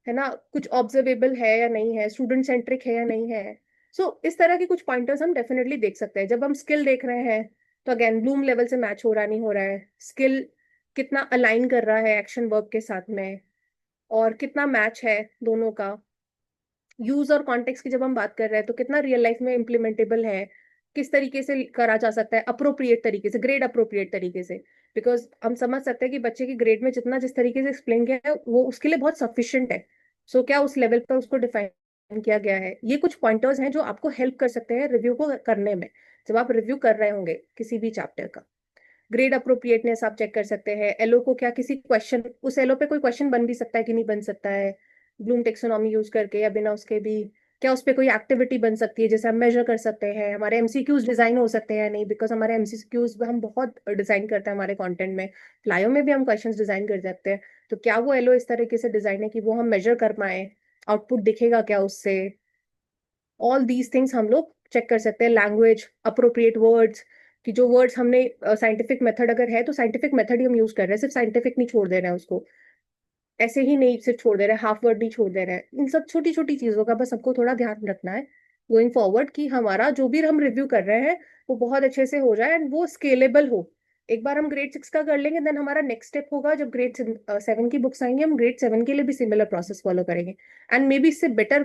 ना, कुछ ऑब्जर्वेबल है या नहीं है, स्टूडेंट सेंट्रिक है या नहीं है. सो इस तरह के कुछ पॉइंटर्स हम डेफिनेटली देख सकते हैं. जब हम स्किल देख रहे हैं तो अगेन ब्लूम लेवल से मैच हो रहा नहीं हो रहा है, स्किल कितना अलाइन कर रहा है एक्शन वर्ब के साथ में, और कितना मैच है दोनों का. यूज और कॉन्टेक्स्ट की जब हम बात कर रहे हैं तो कितना रियल लाइफ में इम्प्लीमेंटेबल है, किस तरीके से करा जा सकता है अप्रोप्रिएट तरीके से, ग्रेड अप्रोप्रिएट तरीके से. बिकॉज हम समझ सकते हैं कि बच्चे की ग्रेड में जितना जिस तरीके से एक्सप्लेन किया है वो उसके लिए बहुत सफिशिएंट है. सो क्या उस लेवल पर उसको डिफाइन किया गया है. ये कुछ पॉइंटर्स हैं जो आपको हेल्प कर सकते हैं रिव्यू को करने में. जब आप रिव्यू कर रहे होंगे किसी भी चैप्टर का, ग्रेड अप्रोप्रिएटनेस आप चेक कर सकते हैं. एलो को क्या किसी क्वेश्चन, उस एलो पे कोई क्वेश्चन बन भी सकता है कि नहीं बन सकता है ब्लूम टेक्सोनॉमी यूज करके या बिना उसके भी, क्या उस पर कोई एक्टिविटी बन सकती है जैसे हम मेजर कर सकते हैं. हमारे एमसीक्यूज डिजाइन हो सकते हैं या नहीं, बिकॉज हमारे एमसीक्यूज हम बहुत डिजाइन करते हैं हमारे कंटेंट में. फ्लायो में भी हम क्वेश्चंस डिजाइन कर सकते हैं. तो क्या वो एलो इस तरीके से डिजाइन है कि वो हम मेजर कर पाए, आउटपुट दिखेगा क्या उससे. ऑल दीज थिंग्स हम लोग चेक कर सकते हैं. लैंग्वेज, अप्रोप्रिएट वर्ड्स, कि जो वर्ड्स हमने साइंटिफिक मेथड अगर है तो साइंटिफिक मेथड ही हम यूज कर रहे हैं, सिर्फ साइंटिफिक नहीं छोड़ दे रहे हैं उसको, ऐसे ही नहीं सिर्फ छोड़ दे रहे हैं, हाफ वर्ड नहीं छोड़ दे रहे हैं. इन सब छोटी छोटी चीजों का बस सबको थोड़ा ध्यान रखना है गोइंग फॉरवर्ड कि हमारा जो भी हम रिव्यू कर रहे हैं वो बहुत अच्छे से हो जाए एंड वो स्केलेबल हो. एक बार हम ग्रेड 6 का कर लेंगे देन हमारा नेक्स्ट स्टेप होगा जब ग्रेड 7 की बुक्स आएंगे हम ग्रेड 7 के लिए भी सिमिलर प्रोसेस फॉलो करेंगे. एंड मे बी इससे बेटर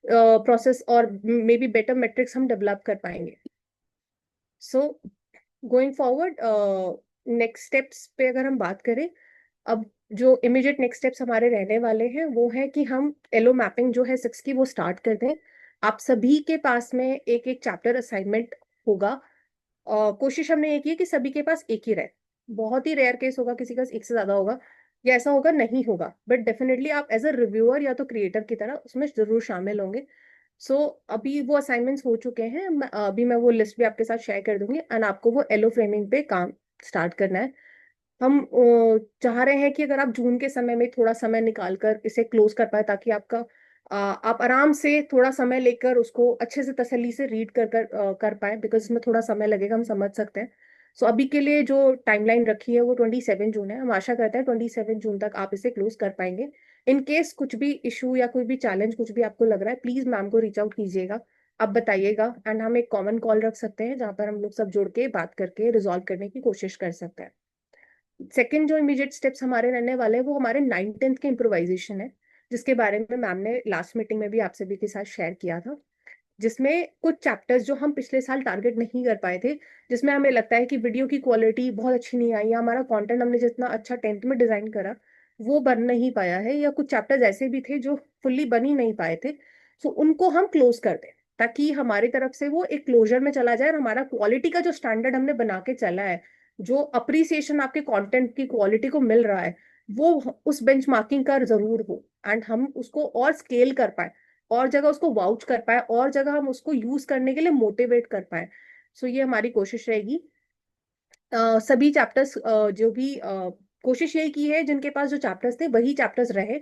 प्रोसेस और मे बी बेटर मेट्रिक्स हम डेवलप कर पाएंगे. So going forward next steps पे अगर हम बात करें, अब जो इमीडिएट नेक्स्ट स्टेप्स हमारे रहने वाले हैं वो है कि हम एलो मैपिंग जो है 6 की वो स्टार्ट कर दें. आप सभी के पास में एक एक चैप्टर असाइनमेंट होगा. कोशिश हमने ये की है कि सभी के पास एक ही रहे. बहुत ही रेयर केस होगा किसी का एक से ज्यादा होगा या ऐसा होगा नहीं होगा, बट डेफिनेटली आप एज अ रिव्यूअर या तो क्रिएटर की तरह उसमें जरूर शामिल होंगे. सो अभी वो असाइनमेंट्स हो चुके हैं, अभी मैं वो लिस्ट भी आपके साथ शेयर कर दूंगी एंड आपको वो एलो फ्रेमिंग पे काम स्टार्ट करना है. हम चाह रहे हैं कि अगर आप जून के समय में थोड़ा समय निकाल कर इसे क्लोज कर पाए, ताकि आप आराम से थोड़ा समय लेकर उसको अच्छे से तसल्ली से रीड कर पाए, बिकॉज इसमें थोड़ा समय लगेगा, हम समझ सकते हैं। सो अभी के लिए जो टाइमलाइन रखी है वो 27 जून है। हम आशा करते हैं 27 जून तक आप इसे क्लोज कर पाएंगे। इन केस कुछ भी इशू या कोई भी चैलेंज कुछ भी आपको लग रहा है, प्लीज मैम को रीच आउट कीजिएगा, आप बताइएगा, एंड हम एक कॉमन कॉल रख सकते हैं जहाँ पर हम लोग सब जुड़ के बात करके रिजॉल्व करने की कोशिश कर सकते हैं। सेकंड जो इमीडिएट स्टेप्स हमारे रहने वाले हैं वो हमारे 9th-10th के इम्प्रोवाइजेशन है, जिसके बारे में मैम ने लास्ट मीटिंग में भी आप सभी के साथ शेयर किया था, जिसमें कुछ चैप्टर्स जो हम पिछले साल टारगेट नहीं कर पाए थे, जिसमें हमें लगता है कि वीडियो की क्वालिटी बहुत अच्छी नहीं आई, या हमारा कंटेंट हमने जितना अच्छा 10th में डिजाइन करा वो बन नहीं पाया है, या कुछ चैप्टर्स ऐसे भी थे जो फुल्ली बन ही नहीं पाए थे। सो उनको हम क्लोज कर दें, ताकि हमारी तरफ से वो एक क्लोजर में चला जाए और हमारा क्वालिटी का जो स्टैंडर्ड हमने बना के चला है, जो अप्रिसिएशन आपके कंटेंट की क्वालिटी को मिल रहा है, वो उस बेंचमार्किंग का जरूर हो, एंड हम उसको और स्केल कर पाए, और जगह उसको वाउच कर पाए, और जगह हम उसको यूज करने के लिए मोटिवेट कर पाए। सो ये हमारी कोशिश रहेगी। सभी चैप्टर्स जो भी कोशिश यही की है, जिनके पास जो चैप्टर्स थे वही चैप्टर्स रहे।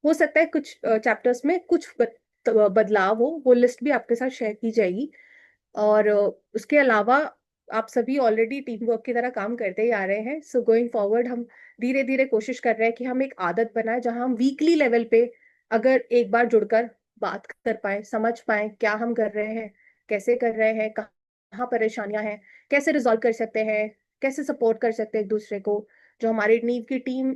हो सकता है कुछ चैप्टर्स में कुछ बदलाव हो, वो लिस्ट भी आपके साथ शेयर की जाएगी। और उसके अलावा आप सभी ऑलरेडी टीम वर्क की तरह काम करते ही आ रहे हैं। सो गोइंग फॉरवर्ड हम धीरे धीरे कोशिश कर रहे हैं कि हम एक आदत बनाए, जहां हम वीकली लेवल पे अगर एक बार जुड़कर बात कर पाए, समझ पाए क्या हम कर रहे हैं, कैसे कर रहे हैं, कहाँ परेशानियां हैं, कैसे रिजॉल्व कर सकते हैं, कैसे सपोर्ट कर सकते हैं एक दूसरे को। जो हमारी नीव की टीम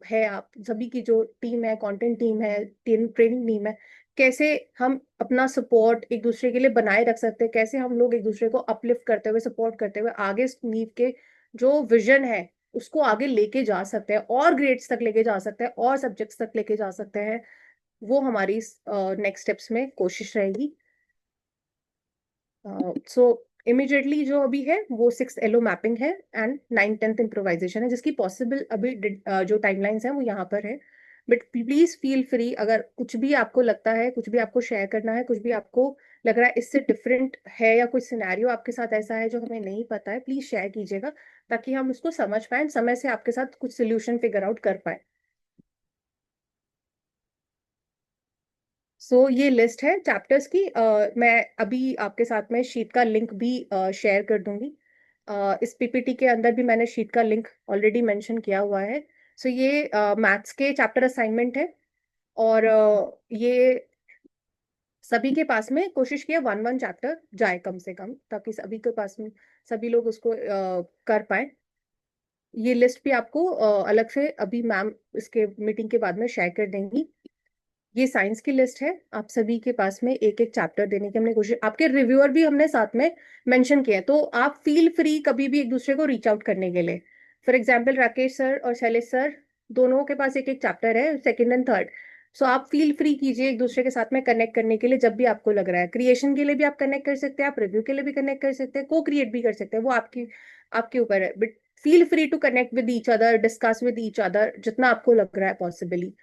है, आप सभी की जो टीम है, कंटेंट टीम है, ट्रेनिंग टीम है, कैसे हम अपना सपोर्ट एक दूसरे के लिए बनाए रख सकते हैं, कैसे हम लोग एक दूसरे को अपलिफ्ट करते हुए, सपोर्ट करते हुए आगे नीव के जो विजन है उसको आगे लेके जा सकते हैं, और ग्रेड्स तक लेके जा सकते हैं, और सब्जेक्ट्स तक लेके जा सकते हैं। वो हमारी नेक्स्ट स्टेप्स में कोशिश रहेगी। सो इमिडिएटली जो अभी है वो 6th एलो मैपिंग है एंड 9th-10th इम्प्रोवाइजेशन है, जिसकी पॉसिबल अभी जो टाइमलाइंस है वो यहाँ पर है। बट प्लीज फील फ्री, अगर कुछ भी आपको लगता है, कुछ भी आपको शेयर करना है, कुछ भी आपको लग रहा है इससे डिफरेंट है, या कुछ सिनेरियो आपके साथ ऐसा है जो हमें नहीं पता है, प्लीज शेयर कीजिएगा, ताकि हम उसको समझ पाए, समय से आपके साथ कुछ सोल्यूशन फिगर आउट कर पाए। सो ये लिस्ट है चैप्टर्स की। मैं अभी आपके साथ में शीट का लिंक भी शेयर कर दूंगी। इस पीपीटी के अंदर भी मैंने शीट का लिंक ऑलरेडी मेंशन किया हुआ है। सो ये मैथ्स के चैप्टर असाइनमेंट है, और ये सभी के पास में कोशिश किया 1-1 चैप्टर जाए कम से कम, ताकि सभी के पास में सभी लोग उसको कर पाए। ये लिस्ट भी आपको अलग से अभी मैम इसके मीटिंग के बाद में शेयर कर देंगी। ये साइंस की लिस्ट है, आप सभी के पास में एक एक चैप्टर देने की हमने कोशिश, आपके रिव्यूअर भी हमने साथ में मेंशन किया है, तो आप फील फ्री कभी भी एक दूसरे को रीच आउट करने के लिए। फॉर एग्जांपल राकेश सर और शैलेश सर दोनों के पास एक एक चैप्टर है, सेकंड एंड थर्ड। सो आप फील फ्री कीजिए एक दूसरे के साथ में कनेक्ट करने के लिए, जब भी आपको लग रहा है। क्रिएशन के लिए भी आप कनेक्ट कर सकते हैं, आप रिव्यू के लिए भी कनेक्ट कर सकते हैं, को क्रिएट भी कर सकते हैं, वो आपके ऊपर है। But feel free to connect with each other, discuss with each other, जितना आपको लग रहा है possibly.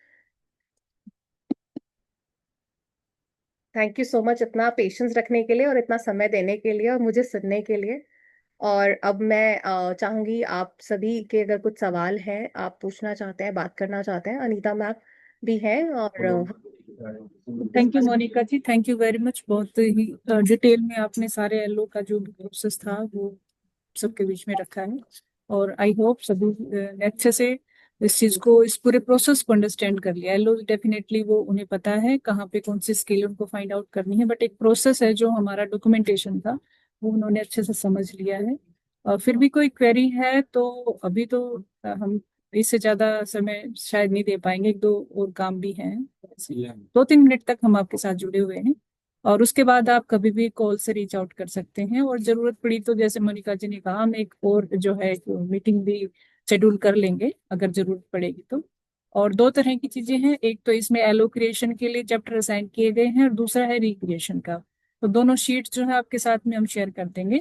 Thank you so much patience पेशेंस रखने के लिए, और इतना समय देने के लिए, और मुझे सुनने के लिए। और अब मैं चाहूंगी आप सभी के अगर कुछ सवाल हैं, आप पूछना चाहते हैं, बात करना चाहते हैं, अनीता मैम भी हैं, और thank you Monica ji, thank you very much. बहुत ही डिटेल में आपने सारे एलओ का जो भी प्रोसेस था वो सबके बीच में रखा है, और आई होप सभी ने अच्छे से इस चीज को, इस पूरे प्रोसेस को अंडरस्टैंड कर लिया। एलओ डेफिनेटली वो उन्हें पता है कहाँ पे कौन सी स्किल उनको फाइंड आउट करनी है, बट एक प्रोसेस है जो हमारा डॉक्यूमेंटेशन था वो उन्होंने अच्छे से समझ लिया है। और फिर भी कोई क्वेरी है तो अभी तो हम इससे ज्यादा समय शायद नहीं दे पाएंगे, एक दो और काम भी हैं। 2-3 मिनट तक हम आपके साथ जुड़े हुए हैं, और उसके बाद आप कभी भी कॉल से रीच आउट कर सकते हैं, और जरूरत पड़ी तो जैसे मोनिका जी ने कहा हम एक और जो है मीटिंग भी शेड्यूल कर लेंगे अगर जरूरत पड़ेगी तो। और दो तरह की चीजें हैं, एक तो इसमें एलो क्रिएशन के लिए चैप्टर असाइन किए गए हैं, और दूसरा है रिक्रिएशन का। तो दोनों शीट्स जो है आपके साथ में हम शेयर कर देंगे,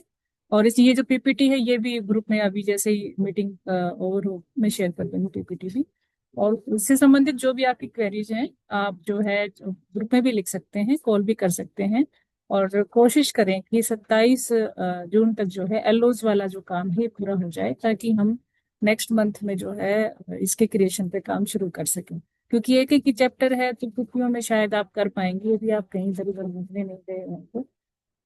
और इस ये जो पीपीटी है ये भी ग्रुप में अभी जैसे ही मीटिंग ओवर हो मैं शेयर कर दूंगी पीपीटी भी। और इससे संबंधित जो भी आपकी क्वेरीज हैं आप जो है ग्रुप में भी लिख सकते हैं, कॉल भी कर सकते हैं। और कोशिश करें कि 27 जून तक जो है एलओज वाला जो काम है पूरा हो जाए, ताकि हम नेक्स्ट मंथ में जो है इसके क्रिएशन पे काम शुरू कर सकें, क्योंकि एक एक ही चैप्टर है तो छुट्टियों में शायद आप कर पाएंगे यदि आप कहीं इधर उधर घूमने नहीं गए हैं तो।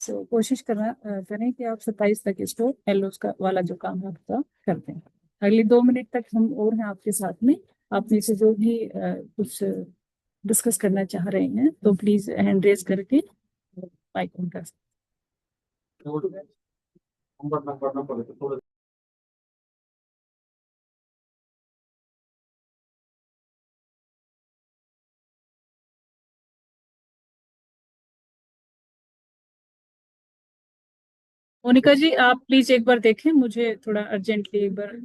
सो कोशिश करें कि आप 27 तक इसको एलोस का वाला जो काम है आपका कर दें। अगले 2 मिनट तक हम और हैं आपके साथ में। आप में से जो भी कुछ डिस्कस करना चाह रहे हैं तो प्लीज हैंड रेज करके माइक ऑन कर सकते नंबर थोड़ा हैं। मोनिका जी आप प्लीज एक बार देखें, मुझे थोड़ा अर्जेंटली एक बार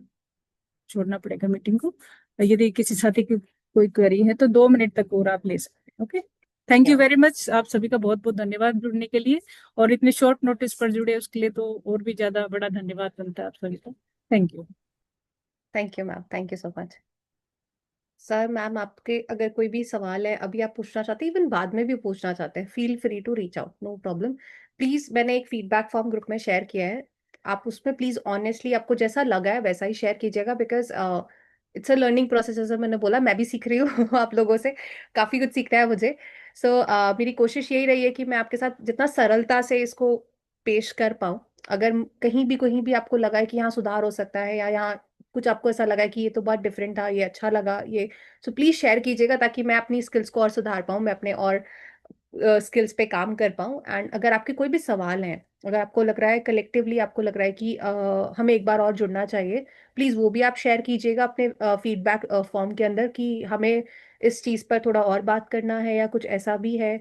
छोड़ना पड़ेगा मीटिंग को। यदि किसी साथी की कोई क्वेरी है तो 2 मिनट तक और आप ले सकते हैं। Okay, thank you very much. आप सभी का बहुत बहुत धन्यवाद जुड़ने के लिए, और इतने शॉर्ट नोटिस पर जुड़े उसके लिए तो और भी ज्यादा बड़ा धन्यवाद बनता है आप सभी का। Thank you. Thank you ma'am, thank you so much. Sir ma'am, आपके अगर कोई भी सवाल है अभी आप पूछना चाहते हैं, इवन बाद में भी पूछना चाहते हैं, feel free to reach out, no problem. Please, मैंने एक फीडबैक फॉर्म ग्रुप में शेयर किया है, आप उसमें प्लीज ऑनेस्टली आपको जैसा लगा है वैसा ही शेयर कीजिएगा, because it's a learning process. जैसे मैंने बोला, मैं भी सीख रही हूँ आप लोगों से काफी कुछ सीखना है मुझे। सो मेरी कोशिश यही रही है कि मैं आपके साथ जितना सरलता से इसको पेश कर पाऊँ। अगर कहीं भी आपको लगा है कि यहाँ सुधार हो सकता है, या यहाँ कुछ आपको ऐसा लगा है कि ये तो बहुत डिफरेंट था, ये अच्छा लगा, ये सो प्लीज शेयर कीजिएगा, ताकि मैं अपनी स्किल्स को और सुधार पाऊँ, मैं अपने और स्किल्स पे काम कर पाऊँ। एंड अगर आपके कोई भी सवाल हैं, अगर आपको लग रहा है कलेक्टिवली आपको लग रहा है कि हमें एक बार और जुड़ना चाहिए, प्लीज वो भी आप शेयर कीजिएगा अपने फीडबैक फॉर्म के अंदर, कि हमें इस चीज पर थोड़ा और बात करना है या कुछ ऐसा भी है,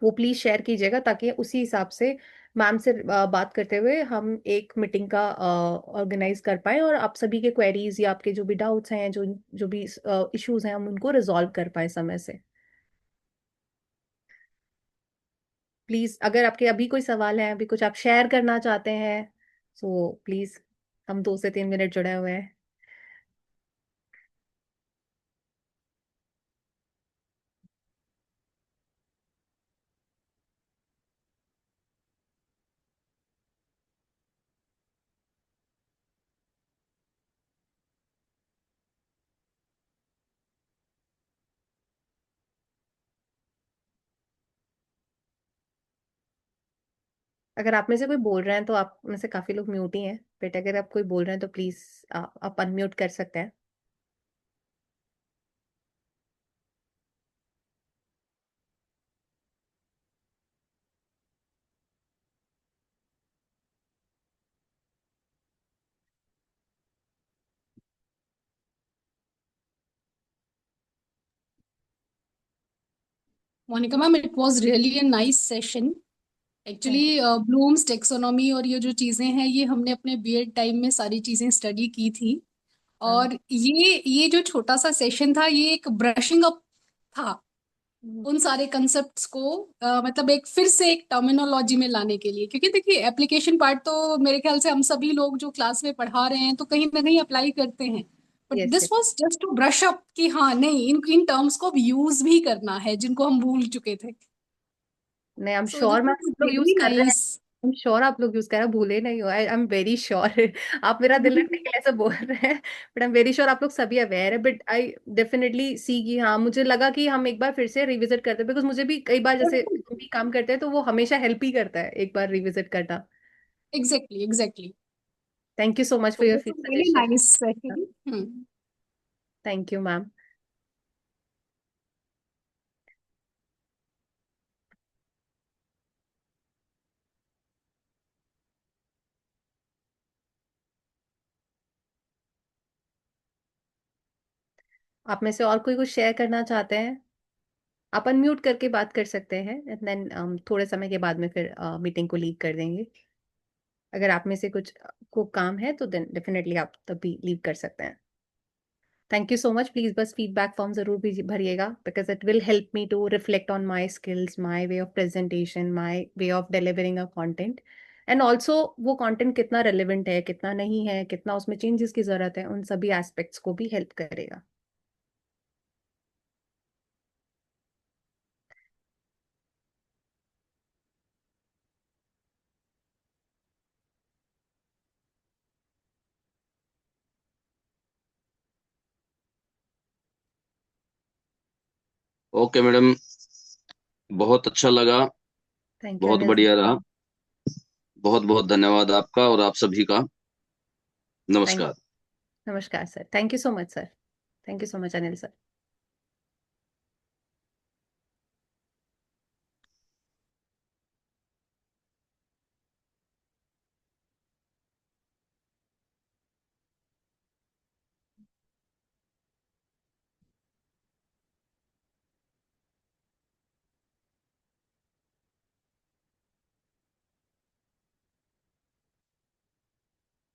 वो प्लीज शेयर कीजिएगा, ताकि उसी हिसाब से मैम से बात करते हुए हम एक मीटिंग का ऑर्गेनाइज कर पाए, और आप सभी के क्वेरीज या आपके जो भी डाउट्स हैं, जो जो भी इश्यूज हैं, हम उनको रिजॉल्व कर पाए समय से। प्लीज, अगर आपके अभी कोई सवाल है, अभी कुछ आप शेयर करना चाहते हैं, सो प्लीज, हम 2 से 3 मिनट जुड़े हुए हैं। अगर आप में से कोई बोल रहे हैं तो आप में से काफी लोग म्यूट ही हैं, बट अगर आप कोई बोल रहे हैं तो प्लीज आप अनम्यूट कर सकते हैं। Monica ma'am, it was really a nice session. Actually thank you. Bloom's taxonomy और ये जो चीजें हैं, ये हमने अपने बीएड टाइम में सारी चीजें स्टडी की थी। हाँ। और ये जो छोटा सा सेशन था, ये एक ब्रशिंग अप था उन सारे कंसेप्ट्स को, मतलब एक फिर से एक टर्मिनोलॉजी में लाने के लिए। क्योंकि देखिए, एप्लीकेशन पार्ट तो मेरे ख्याल से हम सभी लोग जो क्लास में पढ़ा रहे हैं तो कहीं ना कहीं अप्लाई करते हैं। But yes this yes. Was just to brush up कि हाँ नहीं, इन इन टर्म्स को अब यूज भी करना है जिनको हम भूल चुके थे। नहीं, I am so this sure ma'am, was आप लोग यूज रियली कर रहे हैं। नाइस। आई एम श्योर आप लोग यूज कर रहे हैं, भूले नहीं हो, आई एम वेरी श्योर आप मेरा दिल रखने के लिए ऐसे बोल रहे हैं, but I am very sure आप लोग सभी अवेयर है। बट आई डेफिनेटली सी कि हाँ, मुझे लगा कि हम एक बार फिर से रिविजिट करते हैं, बिकॉज मुझे भी कई बार, जैसे हम भी काम करते हैं, तो वो हमेशा हेल्प ही करता है एक बार रिविजिट करना। Exactly exactly. Thank you so much तो for your this was really suggestion. Nice session. Hmm. Thank you ma'am. आप में से और कोई कुछ शेयर करना चाहते हैं, आप अनम्यूट करके बात कर सकते हैं, एंड देन थोड़े समय के बाद में फिर मीटिंग को लीव कर देंगे। अगर आप में से कुछ को काम है तो देन डेफिनेटली आप तभी लीव कर सकते हैं। Thank you so much. Please बस फीडबैक फॉर्म जरूर भी भरिएगा, because it will help me to reflect on my skills, my way of presentation, my way of delivering a content, and also वो कंटेंट कितना relevant है, कितना नहीं है, कितना उसमें चेंजेस की जरूरत है, उन सभी एस्पेक्ट्स को भी हेल्प करेगा। ओके मैडम, बहुत अच्छा लगा, थैंक यू बहुत अनिल बढ़िया सर। रहा। बहुत बहुत धन्यवाद आपका और आप सभी का। थैंक नमस्कार। नमस्कार sir, thank you so much sir, thank you so much Anil sir.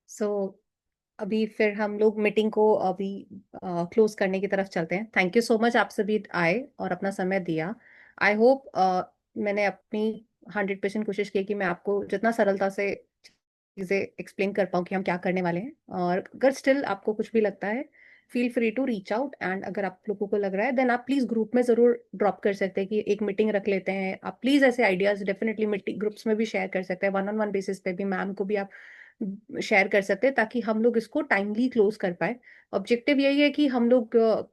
So अभी फिर हम लोग मीटिंग को अभी क्लोज करने की तरफ चलते हैं। थैंक यू सो मच, आप सभी आए और अपना समय दिया। आई होप मैंने अपनी 100% कोशिश की कि मैं आपको जितना सरलता से चीज़ें एक्सप्लेन कर पाऊँ कि हम क्या करने वाले हैं। और अगर स्टिल आपको कुछ भी लगता है, feel free to reach out. And अगर आप लोगों को लग रहा है, देन आप प्लीज़ ग्रुप में ज़रूर ड्रॉप कर सकते हैं कि एक मीटिंग रख लेते हैं। आप प्लीज़ ऐसे आइडियाज़ डेफिनेटली मीटिंग ग्रुप्स में भी शेयर कर सकते हैं, वन ऑन वन बेसिस पे भी मैम को भी आप शेयर कर सकते हैं, ताकि हम लोग इसको टाइमली क्लोज कर पाए। ऑब्जेक्टिव यही है कि हम लोग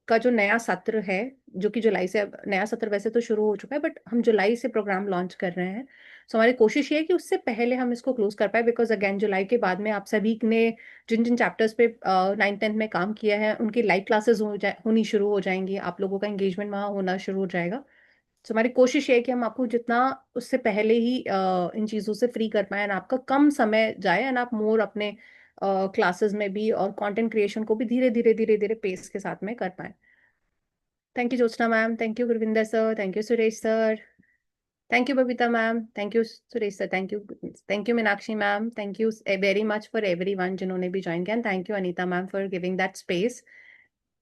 का जो नया सत्र है, जो कि जुलाई से, अब नया सत्र वैसे तो शुरू हो चुका है, बट हम जुलाई से प्रोग्राम लॉन्च कर रहे हैं। सो हमारी कोशिश ये है कि उससे पहले हम इसको क्लोज कर पाए, बिकॉज अगेन जुलाई के बाद में आप सभी ने जिन जिन चैप्टर्स पे 9th 10th में काम किया है, उनकी लाइव क्लासेस होनी शुरू हो जाएंगी, आप लोगों का एंगेजमेंट वहाँ होना शुरू हो जाएगा। तो हमारी कोशिश ये है कि हम आपको जितना उससे पहले ही इन चीज़ों से फ्री कर पाए, एंड आपका कम समय जाए, एंड आप मोर अपने क्लासेस में भी और कंटेंट क्रिएशन को भी धीरे धीरे धीरे धीरे पेस के साथ में कर पाए। Thank you Jyotsna ma'am, thank you Gurvinder sir, thank you Suresh sir, thank you Babita ma'am, thank you Suresh sir, thank you Meenakshi ma'am, thank you very much for everyone जिन्होंने भी ज्वाइन किया, and thank you Anita ma'am for giving that space.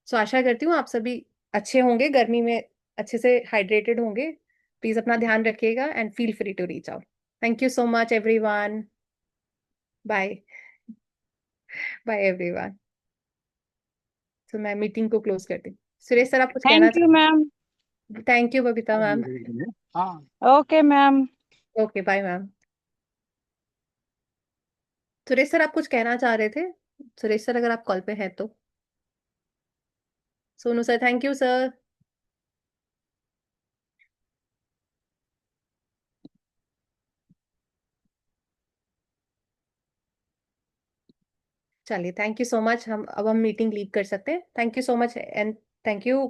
So आशा करती हूँ आप सभी अच्छे होंगे, गर्मी में अच्छे से हाइड्रेटेड होंगे। प्लीज अपना ध्यान रखिएगा and feel free to reach out. Thank you so much everyone. Bye bye everyone. तो मैं मीटिंग को क्लोज करती हूँ। सुरेश सर, आप कुछ कहना थैंक यू मैम। चाहते? Thank you Babita ma'am. हाँ okay ma'am. Okay bye ma'am. Suresh sir, आप कुछ कहना चाह रहे थे? सुरेश सर, अगर आप कॉल पे हैं तो। Sonu sir, thank you sir. चलिए, थैंक यू सो मच। हम मीटिंग लीव कर सकते हैं। Thank you so much and thank you